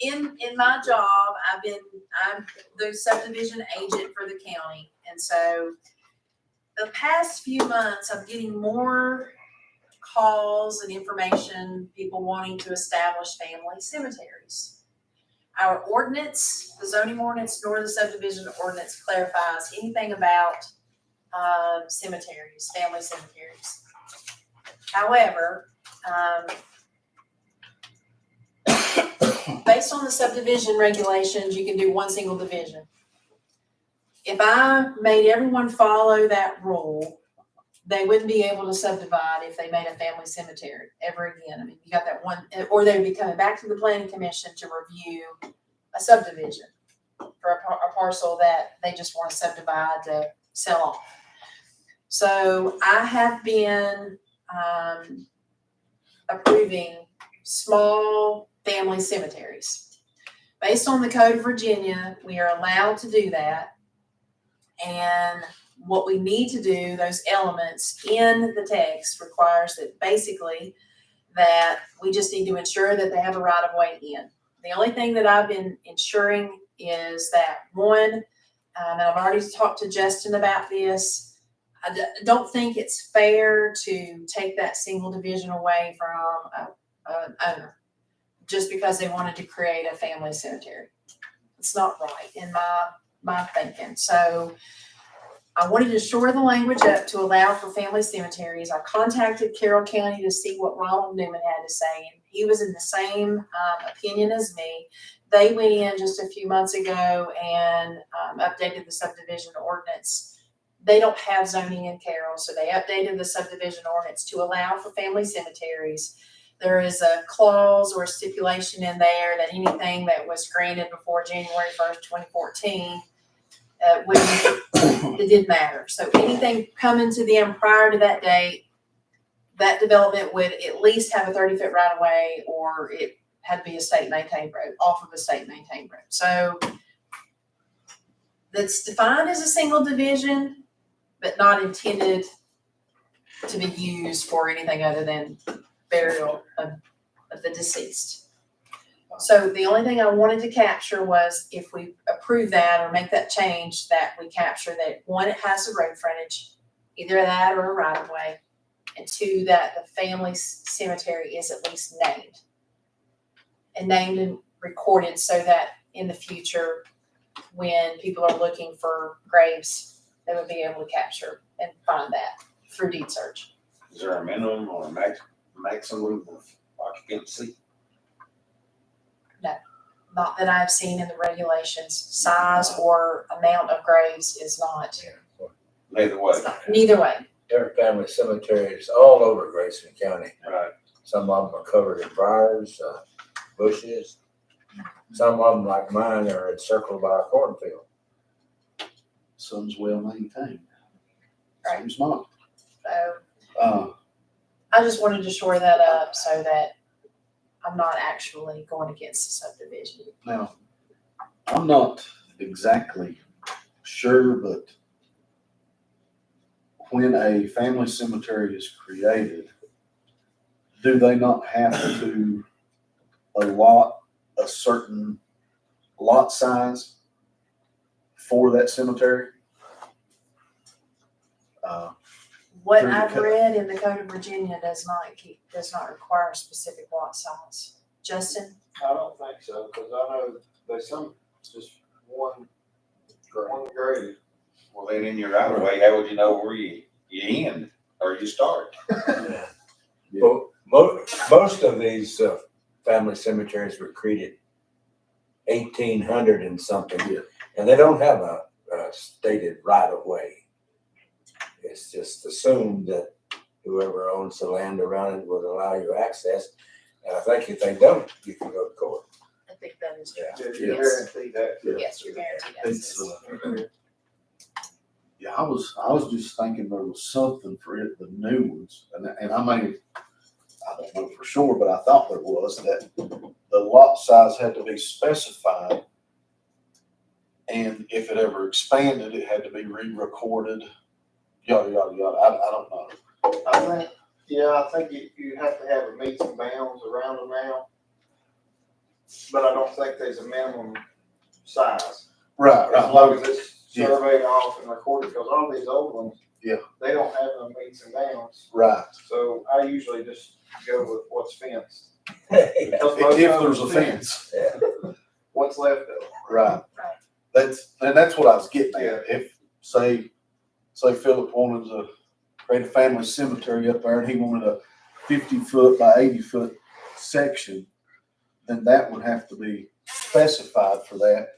In my job, I'm the subdivision agent for the county, and so the past few months, I'm getting more calls and information, people wanting to establish family cemeteries. Our ordinance, the zoning ordinance nor the subdivision ordinance clarifies anything about cemeteries, family cemeteries. However, based on the subdivision regulations, you can do one single division. If I made everyone follow that rule, they wouldn't be able to subdivide if they made a family cemetery ever again. I mean, you got that one, or they would be coming back to the planning commission to review a subdivision for a parcel that they just want to subdivide to sell off. So I have been approving small family cemeteries. Based on the Code of Virginia, we are allowed to do that. And what we need to do, those elements in the text requires that basically that we just need to ensure that they have a right of way in. The only thing that I've been ensuring is that one, and I've already talked to Justin about this, I don't think it's fair to take that single division away from an owner just because they wanted to create a family cemetery. It's not right in my thinking. So I wanted to shore the language up to allow for family cemeteries. I contacted Carroll County to see what Ronald Newman had to say, and he was in the same opinion as me. They went in just a few months ago and updated the subdivision ordinance. They don't have zoning in Carroll, so they updated the subdivision ordinance to allow for family cemeteries. There is a clause or a stipulation in there that anything that was granted before January 1st, 2014, it didn't matter. So anything coming to them prior to that date, that development would at least have a 30-foot right of way, or it had to be a state maintained road, off of a state maintained road. So that's defined as a single division, but not intended to be used for anything other than burial of the deceased. So the only thing I wanted to capture was if we approve that or make that change, that we capture that one, it has a road frontage, either that or a right of way, and two, that the family cemetery is at least named and recorded so that in the future, when people are looking for graves, they would be able to capture and find that through deed search. Is there a minimum or a maximum of occupancy? Not that I've seen in the regulations. Size or amount of graves is not. Either way. It's not, neither way. There are family cemeteries all over Grayson County. Right. Some of them are covered in briars, bushes. Some of them, like mine, are encircled by a cornfield. Some's well maintained. Right. Some's not. So I just wanted to shore that up so that I'm not actually going against the subdivision. Now, I'm not exactly sure, but when a family cemetery is created, do they not have to allot a certain lot size for that cemetery? What Through the I've code. read in the Code of Virginia does not require a specific lot size. Justin? I don't think so, because I know there's just one grave. Well, then in your right of way, how would you know where you end or you start? Well, most of these family cemeteries were created 1800 and something, and they don't have a stated right of way. It's just assumed that whoever owns the land around it would allow you access. And I think if they don't, you can go to court. I think that is true. You guarantee that. Yes, you're guaranteed It's, access. yeah, I was just thinking there was something for it, the new ones, and I may I don't know for sure, but I thought there was, that the lot size had to be specified. And if it ever expanded, it had to be re-recorded, yada, yada, yada. I don't know. I think you have to have a meets and bounds around them now. But I don't think there's a minimum size. Right, As long as it's Yeah. surveyed off and recorded, because all these old ones. Yeah. They don't have no meets and bounds, right. so I usually just go with what's fenced. If there's a fence, What's left of it. right. Right. That's what I was getting Yeah. at. If, say Philip wanted to create a family cemetery up there and he wanted a 50-foot by 80-foot section, then that would have to be specified for that.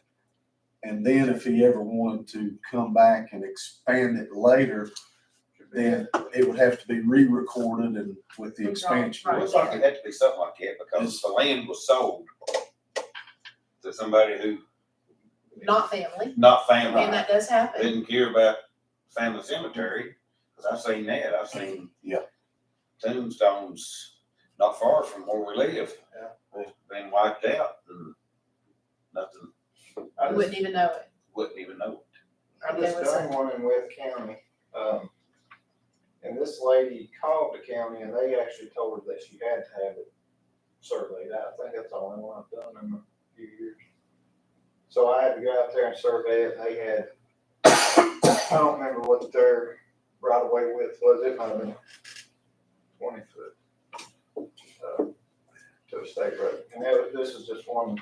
And then if he ever wanted to come back and expand it later, then it would have to be re-recorded and with the expansion. It looks like it had to be something like that because the land was sold to somebody who, Not family, not family, and that does happen. didn't care about family cemetery. Cause I've seen that. I've seen tombstones not far from where we live. Yeah. Been wiped out and nothing, You wouldn't even know it. wouldn't even know it. I just done one in West County, and this lady called the county and they actually told her that she had to have it surveyed out. I think that's the only one I've done in a few years. So I had to go out there and survey it. They had, I don't remember what their right of way width was. It might have been 20 foot to a state road. And this is just one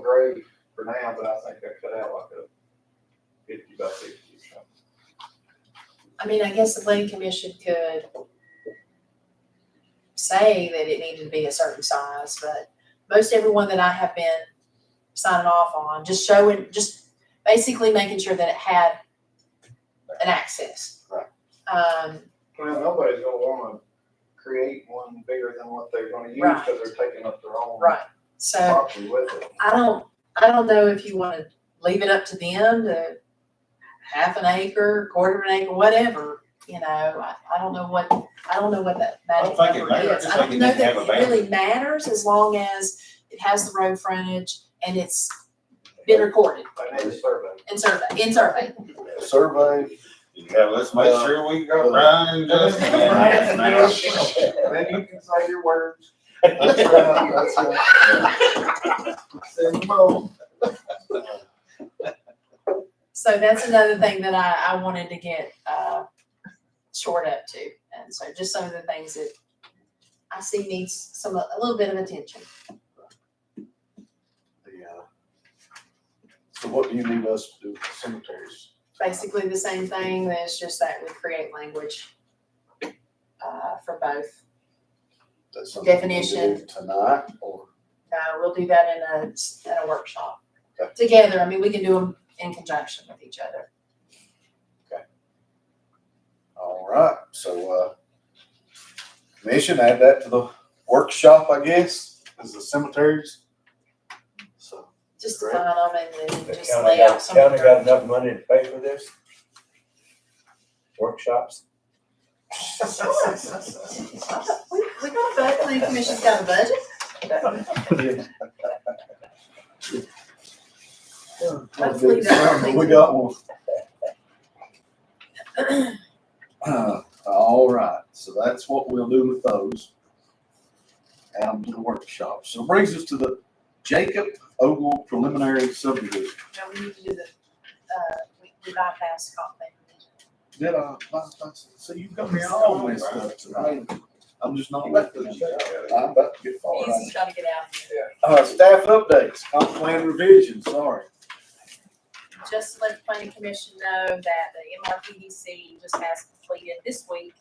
grade for now, but I think they cut out like a 50 by 60 or something. I mean, I guess the planning commission could say that it needed to be a certain size, but most everyone that I have been signing off on, just basically making sure that it had an access. Right. Well, nobody's gonna wanna create one bigger than what they're gonna use, Right. because they're taking up their own Right, so property with it. I don't know if you wanna leave it up to them to half an acre, quarter of an acre, whatever, you know, I don't know what that magic think it number matters. I is. just I don't think it know needs to that have a it really matters as long as it has the road frontage and it's been recorded They need a survey. and surveyed. Survey, Yeah, let's make sure we got Brian and Justin in there now. Then you can say your words. that's right. Send them over. So that's another thing that I wanted to get, shored up to. And so just some of the things that I see needs a little bit of attention. So what do you need us to do with the cemeteries? Basically the same thing, it's just that we create language, for both. That's something we need to do Definition. Tonight, or? We'll do that in a workshop. Okay. Together, I mean, we can do them in conjunction with each other. All right, so, commission, add that to the workshop, I guess, is the cemeteries. So, Just to Great. find them and The then just county lay out some. county got enough money to pay for this? Workshops? Sure. We got a budget, planning commission's got a budget. Hopefully that- We got one. All right, so that's what we'll do with those. Add them to the workshop. So it brings us to the Jacob Ogle preliminary subdivision. Now we need to do the, we bypass comp plan. Did I, so you've got me all messed up tonight. I'm just not looking at it. I'm about to get far. He's gotta get out of here. Staff updates, comp plan revision, sorry. Just to let the planning commission know that the MRPDC just has completed this week,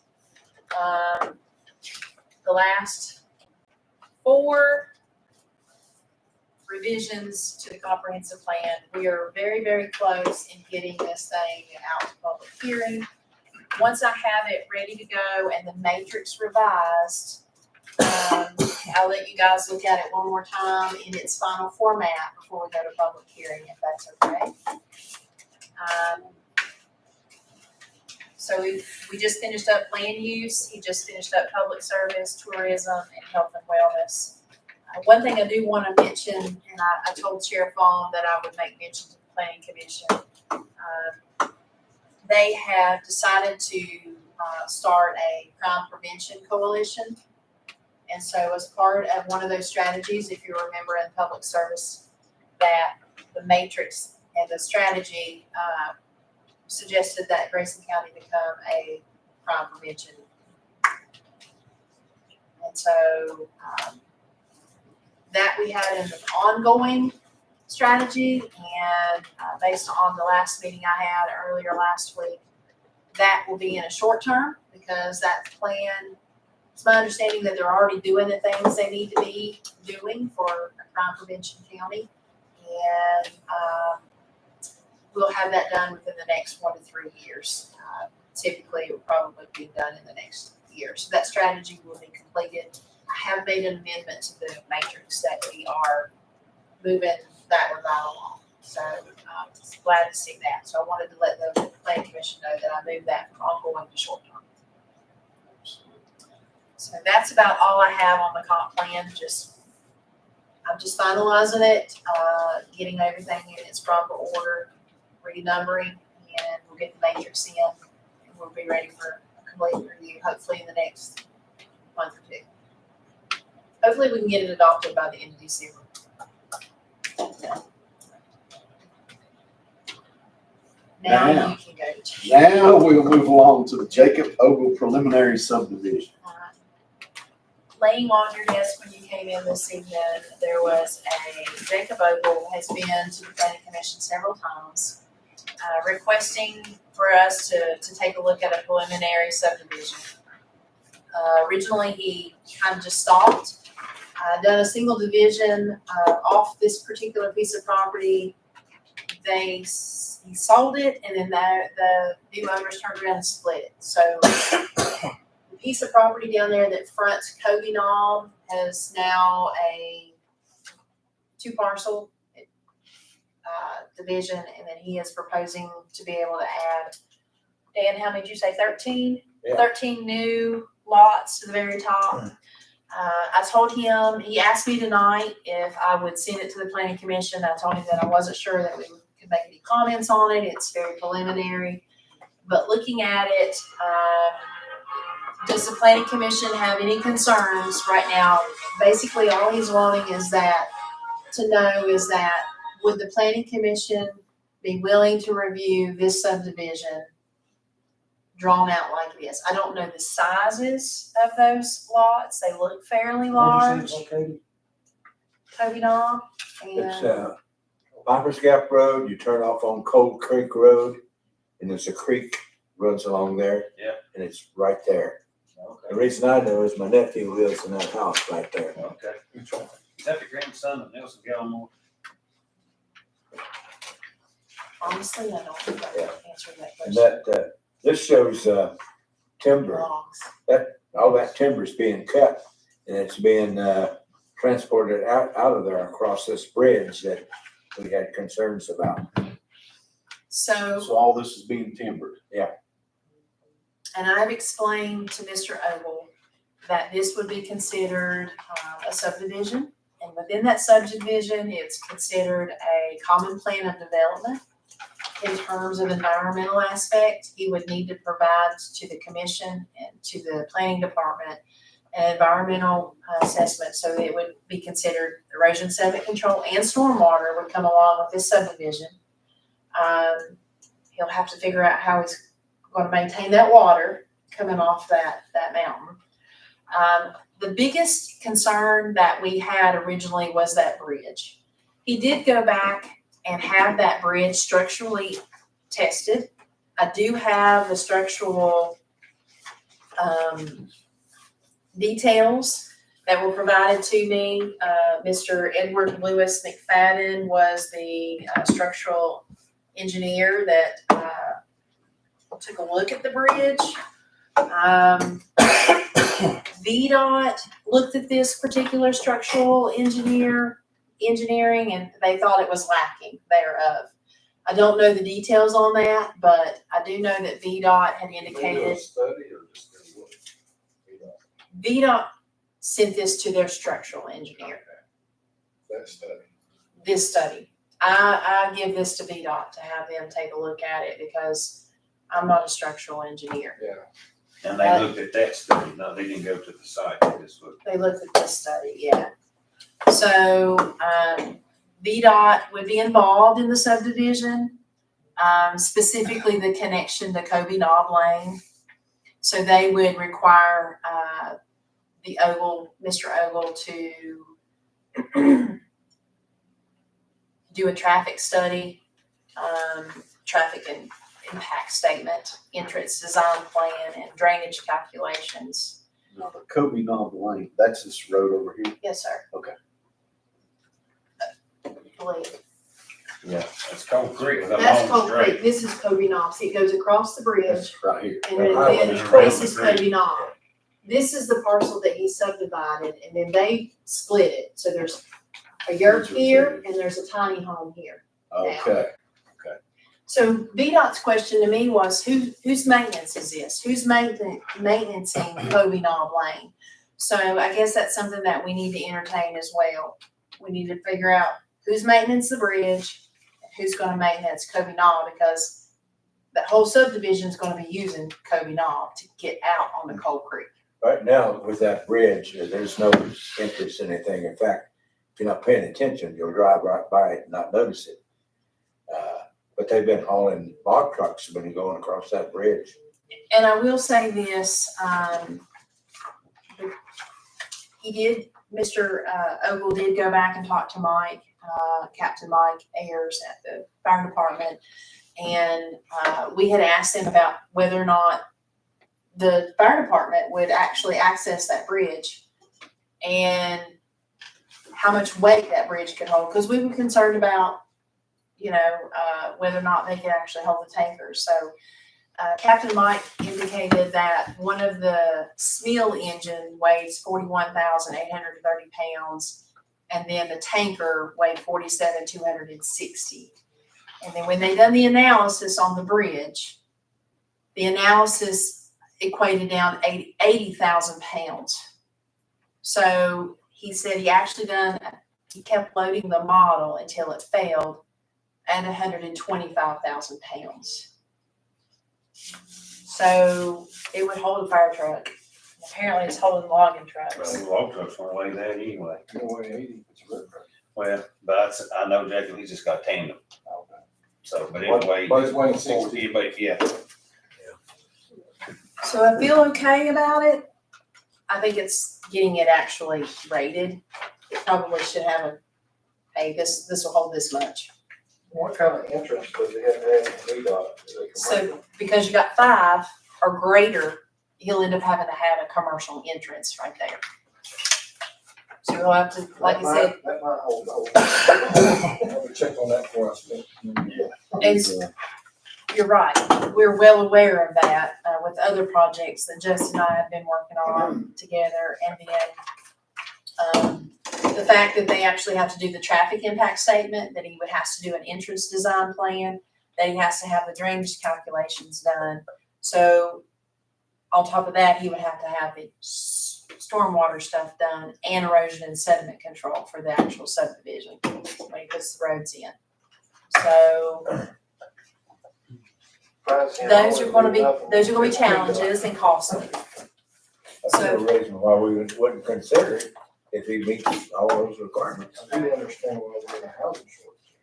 the last 4 revisions to the comprehensive plan. We are very, very close in getting this thing out to public hearing. Once I have it ready to go and the matrix revised, I'll let you guys look at it one more time in its final format before we go to public hearing, if that's okay. So we just finished up land use, he just finished up public service, tourism, and health and wellness. One thing I do want to mention, and I told Sheriff Vaughn that I would make mention to the planning commission. They have decided to start a crime prevention coalition. And so as part of one of those strategies, if you remember in public service, that the matrix and the strategy suggested that Grayson County become a crime prevention. And so that we had an ongoing strategy, and based on the last meeting I had earlier last week, that will be in a short term because that plan, it's my understanding that they're already doing the things they need to be doing for a crime prevention county. And we'll have that done within the next 1 to 3 years. Typically, it will probably be done in the next year. So that strategy will be completed. I have made an amendment to the matrix that we are moving that one right along. So I'm glad to see that. So I wanted to let the planning commission know that I moved that from ongoing to short term. So that's about all I have on the comp plan. I'm just finalizing it, getting everything in its proper order, renumbering, and we'll get the matrix in, and we'll be ready for a complete review, hopefully in the next month or two. Hopefully we can get it adopted by the end of December. Now you can go to. Now we'll move along to the Jacob Ogle preliminary subdivision. Laying on your desk when you came in this evening, there was Jacob Ogle has been to the planning commission several times, requesting for us to take a look at a preliminary subdivision. Originally, he kind of just stopped, done a single division off this particular piece of property. He sold it, and then the new owners turned around and split it. So the piece of property down there that fronts Kobe Knob has now a 2-parcel division, and then he is proposing to be able to add, Dan, how many did you say, 13? Yeah. 13 new lots to the very top. I told him, he asked me tonight if I would send it to the planning commission. I told him that I wasn't sure that we could make any comments on it. It's very preliminary. But looking at it, does the planning commission have any concerns right now? Basically, all he's wanting is that, to know is that, would the planning commission be willing to review this subdivision drawn out like this? I don't know the sizes of those lots. They look fairly large. Kobe Knob. It's Piper's Gap Road, you turn off on Cold Creek Road, and there's a creek runs along there. Yeah. And it's right there. Okay. The reason I know is my nephew lives in that house right there. Okay. Is that the grandson of Nelson Gallimore? Honestly, I don't think I can answer that And question. that, this shows, timber, Belongs. all that timber's being cut, and it's being, transported out of there across this bridge that we had concerns about. So, So all this is being timbered. and I've explained to Mr. Ogle that this would be considered a subdivision. And within that subdivision, it's considered a common plan of development. In terms of environmental aspect, he would need to provide to the commission and to the planning department an environmental assessment, so it would be considered erosion sediment control and stormwater would come along with this subdivision. He'll have to figure out how he's going to maintain that water coming off that mountain. The biggest concern that we had originally was that bridge. He did go back and have that bridge structurally tested. I do have the structural details that were provided to me. Mr. Edward Lewis McFadden was the structural engineer that took a look at the bridge. VDOT looked at this particular structural engineering, and they thought it was lacking thereof. I don't know the details on that, but I do know that VDOT had indicated, Study or just gonna look? VDOT sent this to their structural engineer, That study. this study. I give this to VDOT to have them take a look at it because I'm not a structural engineer. And they looked at that study, no, they didn't go to the site, they just looked. They looked at this study, yeah. So, VDOT would be involved in the subdivision, specifically the connection to Kobe Knob Lane. So they would require, the Ogle, Mr. Ogle to do a traffic study, traffic and impact statement, entrance design plan, and drainage calculations. No, the Kobe Knob Lane, that's this road over here. Yes, sir. Okay. I believe. Yeah, that's Cold Creek, the That's long Cold Creek. straight. This is Kobe Knob. See, it goes across the bridge That's right here. and then highway this is right is on the Kobe Knob. This is the parcel that he subdivided and then they split it. So there's a yurt here and there's a tiny home here. Okay. So VDOT's question to me was, whose maintenance is this? Who's maintaining Kobe Knob Lane? So I guess that's something that we need to entertain as well. We need to figure out who's maintenance the bridge, and who's gonna maintenance Kobe Knob, because that whole subdivision is gonna be using Kobe Knob to get out on the Cold Creek. Right now, with that bridge, there's no interest in anything. In fact, if you're not paying attention, you'll drive right by it and not notice it. But they've been hauling log trucks when you're going across that bridge. And I will say this, Mr. Ogle did go back and talk to Mike, Captain Mike Ayers at the fire department. And, we had asked him about whether or not the fire department would actually access that bridge and how much weight that bridge could hold, because we were concerned about, whether or not they could actually hold the tankers. So, Captain Mike indicated that one of the Smil engine weighs 41,830 pounds, and then the tanker weighed 47,260. And then when they done the analysis on the bridge, the analysis equated down 80,000 pounds. So he said he kept loading the model until it failed at 125,000 pounds. So it would hold a fire truck. Apparently it's holding logging trucks. Well, log trucks won't weigh that anyway. No way, 80, it's a road truck. Well, but I know Jacob, he just got tandem. So, but What- anyway. what is weighing 60? But yeah, So I feel okay about it. I think it's getting it actually rated. It probably should have a, hey, this will hold this much. What kind of entrance does it have to have in VDOT? Is it So commercial? because you got 5 or greater, he'll end up having to have a commercial entrance right there. So we'll have to, like I said, That might hold, I'll check on that for us. and you're right. We're well aware of that with other projects that Justin and I have been working on together. And then the fact that they actually have to do the traffic impact statement, that he would have to do an entrance design plan, that he has to have the drainage calculations done. So on top of that, he would have to have the stormwater stuff done and erosion and sediment control for the actual subdivision when he puts the roads in. So those are gonna be challenges and costly. That's no reason why we wouldn't consider it if he meets all those requirements. I do understand why we're in a housing shortage.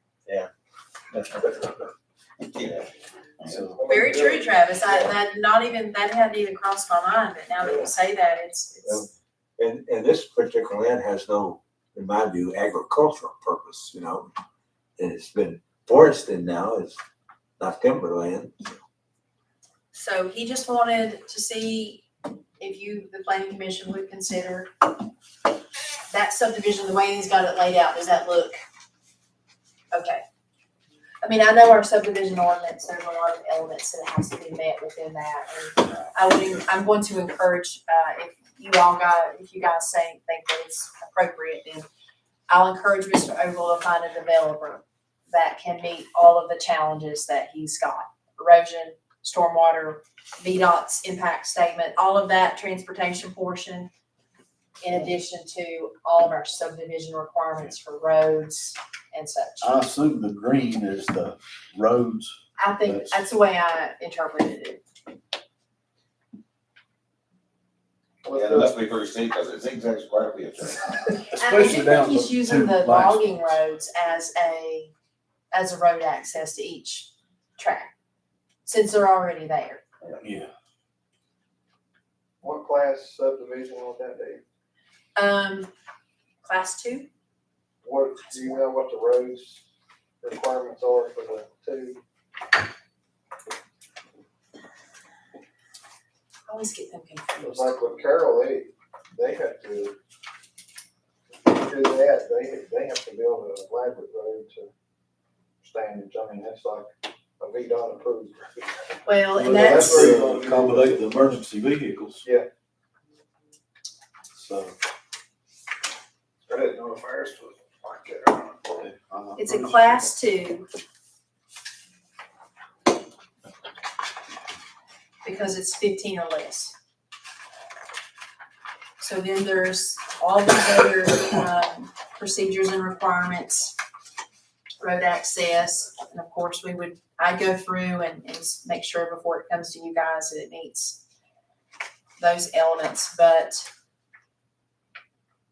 So, Very true, Travis. That hadn't even crossed my mind, but now that you say that, it's. And this particular land has no, in my view, agricultural purpose, And it's been forested now, it's not timberland. So he just wanted to see if the planning commission would consider that subdivision, the way he's got it laid out, does that look okay? I mean, I know our subdivision ordinance, there's a lot of elements that has to be met within that. And I'm going to encourage, if you guys think that it's appropriate, then I'll encourage Mr. Ogle to find a developer that can meet all of the challenges that he's got. Erosion, stormwater, VDOT's impact statement, all of that transportation portion, in addition to all of our subdivision requirements for roads and such. I assume the green is the roads. I think that's the way I interpreted it. Yeah, that must be pretty steep, because it zigzags quite a bit. I Especially think down he's the using two the last logging ones. roads as a road access to each track, since they're already there. Yeah. What class subdivision would that be? Class 2? What, do you know what the roads requirements are for the two? I always get them It's confused. like with Carroll, they have to do that, they have to build an elaborate road to standards. I mean, that's like a VDOT approved road. Well, and Well, that's, where to accommodate the emergency vehicles. Yeah. So. I didn't know if ours was like that or not. it's a class 2. Because it's 15 or less. So then there's all these other procedures and requirements, road access, and of course I go through and make sure before it comes to you guys that it meets those elements, but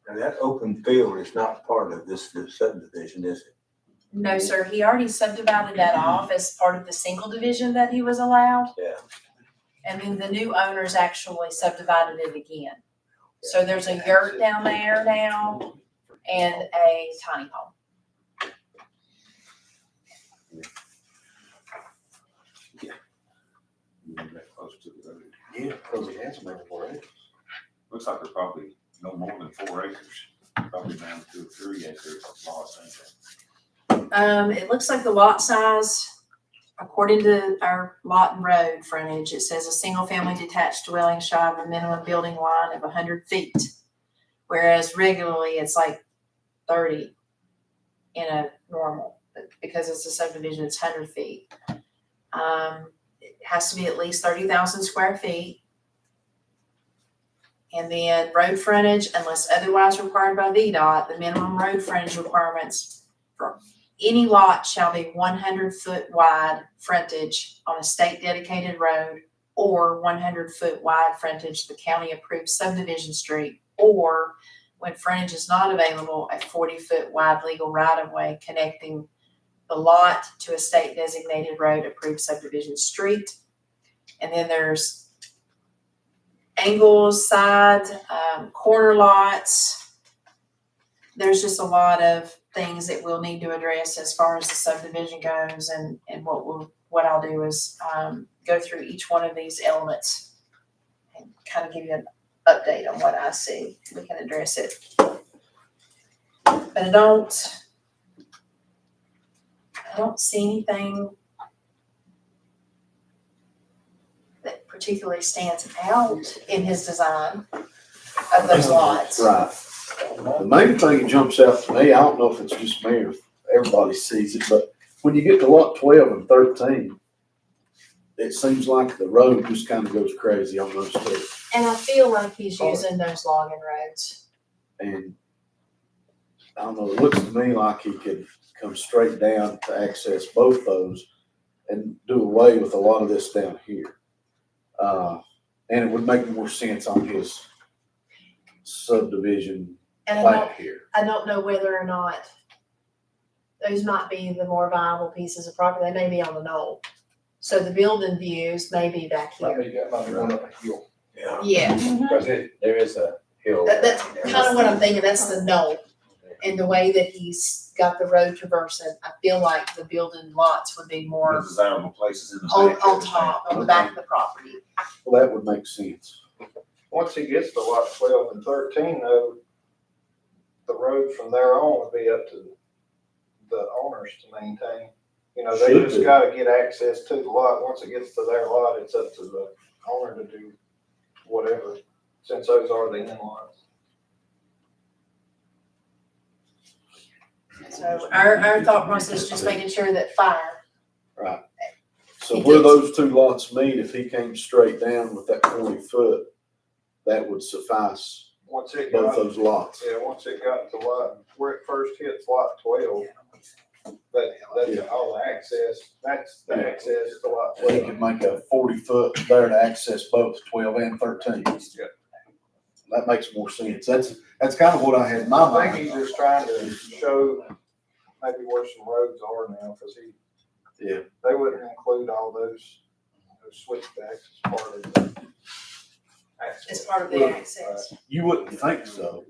And that open field is not part of this subdivision, is it? no, sir, he already subdivided that off as part of the single division that he was allowed. Yeah. And then the new owners actually subdivided it again. So there's a yurt down there now and a tiny home. That close to the road. Yeah, because it has been 4 acres. Looks like there's probably no more than 4 acres, probably down to 3 acres of lots, ain't there? It looks like the lot size, according to our lot and road frontage, it says a single family detached dwelling shall have a minimum building line of 100 feet. Whereas regularly it's like 30 in a normal, but because it's a subdivision, it's 100 feet. It has to be at least 30,000 square feet. And then road frontage, unless otherwise required by VDOT, the minimum road frontage requirements for any lot shall be 100-foot wide frontage on a state dedicated road or 100-foot wide frontage the county approved subdivision street, or when frontage is not available, a 40-foot wide legal right of way connecting the lot to a state designated road approved subdivision street. And then there's angles, sides, corner lots. There's just a lot of things that we'll need to address as far as the subdivision goes, and what I'll do is go through each one of these elements and kind of give you an update on what I see. We can address it. But I don't see anything that particularly stands out in his design of those lots. Right. The main thing that jumps out to me, I don't know if it's just me or if everybody sees it, but when you get to lot 12 and 13, it seems like the road just kind of goes crazy on those two. And I feel like he's using those logging roads. And I don't know, it looks to me like he could come straight down to access both those and do away with a lot of this down here. And it would make more sense on his subdivision And plat here. I don't know whether or not those might be the more viable pieces of property. They may be on the knoll. So the building views may be back here. That might be one up a hill. Yeah. Yeah, Because there is a hill. that's kind of what I'm thinking. That's the knoll. And the way that he's got the road traversing, I feel like the building lots would be The more desirable places in the on back. top, on the back of the property. Well, that would make sense. Once he gets to lot 12 and 13 though, the road from there on would be up to the owners to maintain. You know, they Should just be. gotta get access to the lot. Once it gets to their lot, it's up to the owner to do whatever, since those are the in-laws. So our thought process is just making sure that fire, Right. So where those two lots meet, if he came straight down with that 40 foot, that would suffice Once it both got, those lots. yeah, once it got to lot, where it first hits lot 12, that's all the access, that's the access to lot And he 12. could make a 40 foot there to access both 12 and 13. Yeah. That makes more sense. That's kind of what I had in my I think he's mind. just trying to show maybe where some roads are now, cause Yeah. they wouldn't include all those switchbacks as part of the access. as part of the access. You wouldn't think so,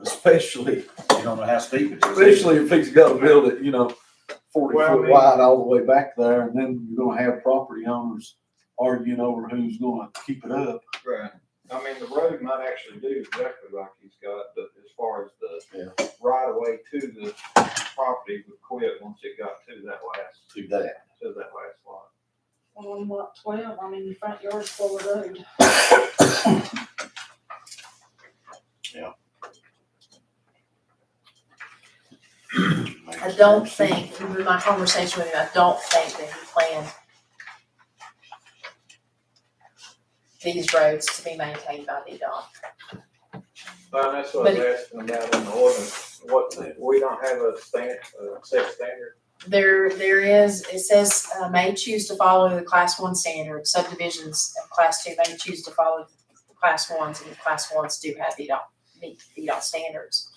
especially You don't know how steep it is. especially if he's got to build it, 40 Well, I foot mean- wide all the way back there, and then you're gonna have property owners arguing over who's gonna keep it up. Right. I mean, the road might actually do exactly like he's got, but as far as the Yeah. right of way to the property would quit once it got to that To that. last lot. On lot 12, I mean, your front yard's full of road. I don't think, in my conversation with him, I don't think that he planned these roads to be maintained by VDOT. Well, that's what I was asking about in the ordinance, we don't have a set standard. There is, it says, may choose to follow the class 1 standard. Subdivisions of class 2 may choose to follow the class 1s, and the class 1s do have meet VDOT standards.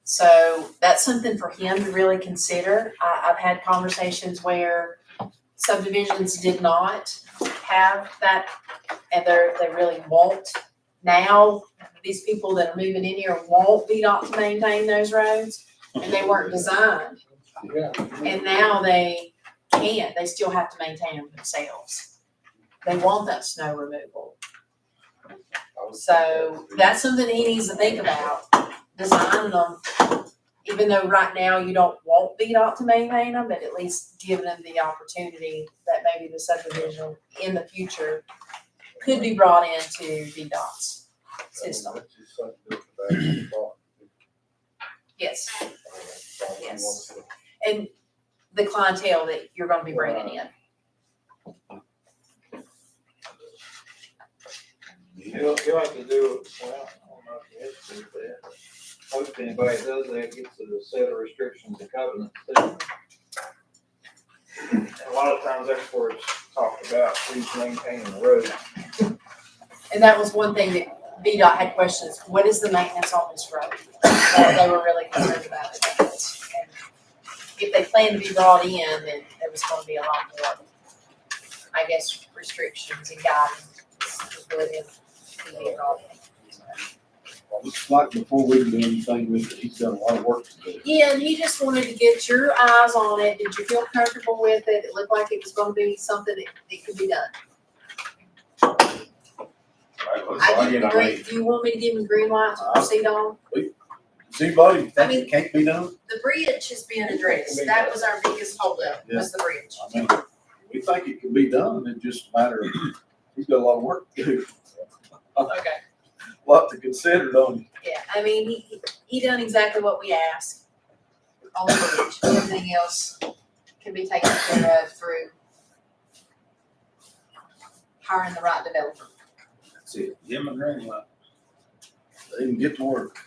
So that's something for him to really consider. I've had conversations where subdivisions did not have that, and they really won't. Now, these people that are moving in here want VDOT to maintain those roads, and they weren't designed. Yeah. And now they can't, they still have to maintain them themselves. They want that snow removal. So that's something he needs to think about, designing them, even though right now you don't want VDOT to maintain them, but at least giving them the opportunity that maybe the subdivision in the future could be brought into VDOT's system. Yes, yes. And the clientele that you're gonna be bringing in. You'll have to do, well, I don't know if you have to do that. Most anybody does that gets a set of restrictions and covenants too. And a lot of times that's where it's talked about, who's maintaining the road. And that was one thing that VDOT had questions, what is the maintenance on this road? They were really concerned about it. And if they plan to be brought in, then there was gonna be a lot more, I guess, restrictions and guidance. Really didn't be brought in. Looks like before we can do anything with it, he's got a lot of work to do. Yeah, and he just wanted to get your eyes on it. Did you feel comfortable with it? It looked like it was gonna be something that could be done. I give him green, do you want me to give him green light to proceed on? See, buddy, you I think mean- it can't be done? The bridge is being addressed. That was our biggest holdup, was the bridge. I mean, we think it can be done, it's just a matter of, he's got a lot of work to do, Okay. a lot to consider, don't he? Yeah, I mean, he done exactly what we asked on the bridge. Everything else can be taken care of through hiring the right developer. That's it. Him and Randy, like, They can get to work.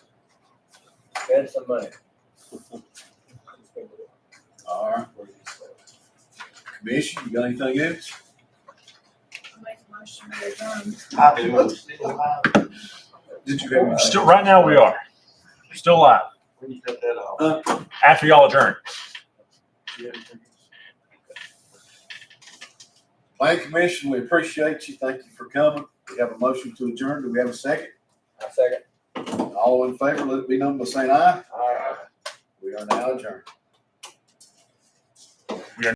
Spend some money. All right. Commission, you got anything else? Make a motion to adjourn. I do. Did you have? Still, right now we are. Still live. When you cut that off? After y'all adjourn. Planning Commission, we appreciate you. Thank you for coming. We have a motion to adjourn. Do we have a second? I second. All in favor, let it be known by saying aye. All right. We are now adjourned.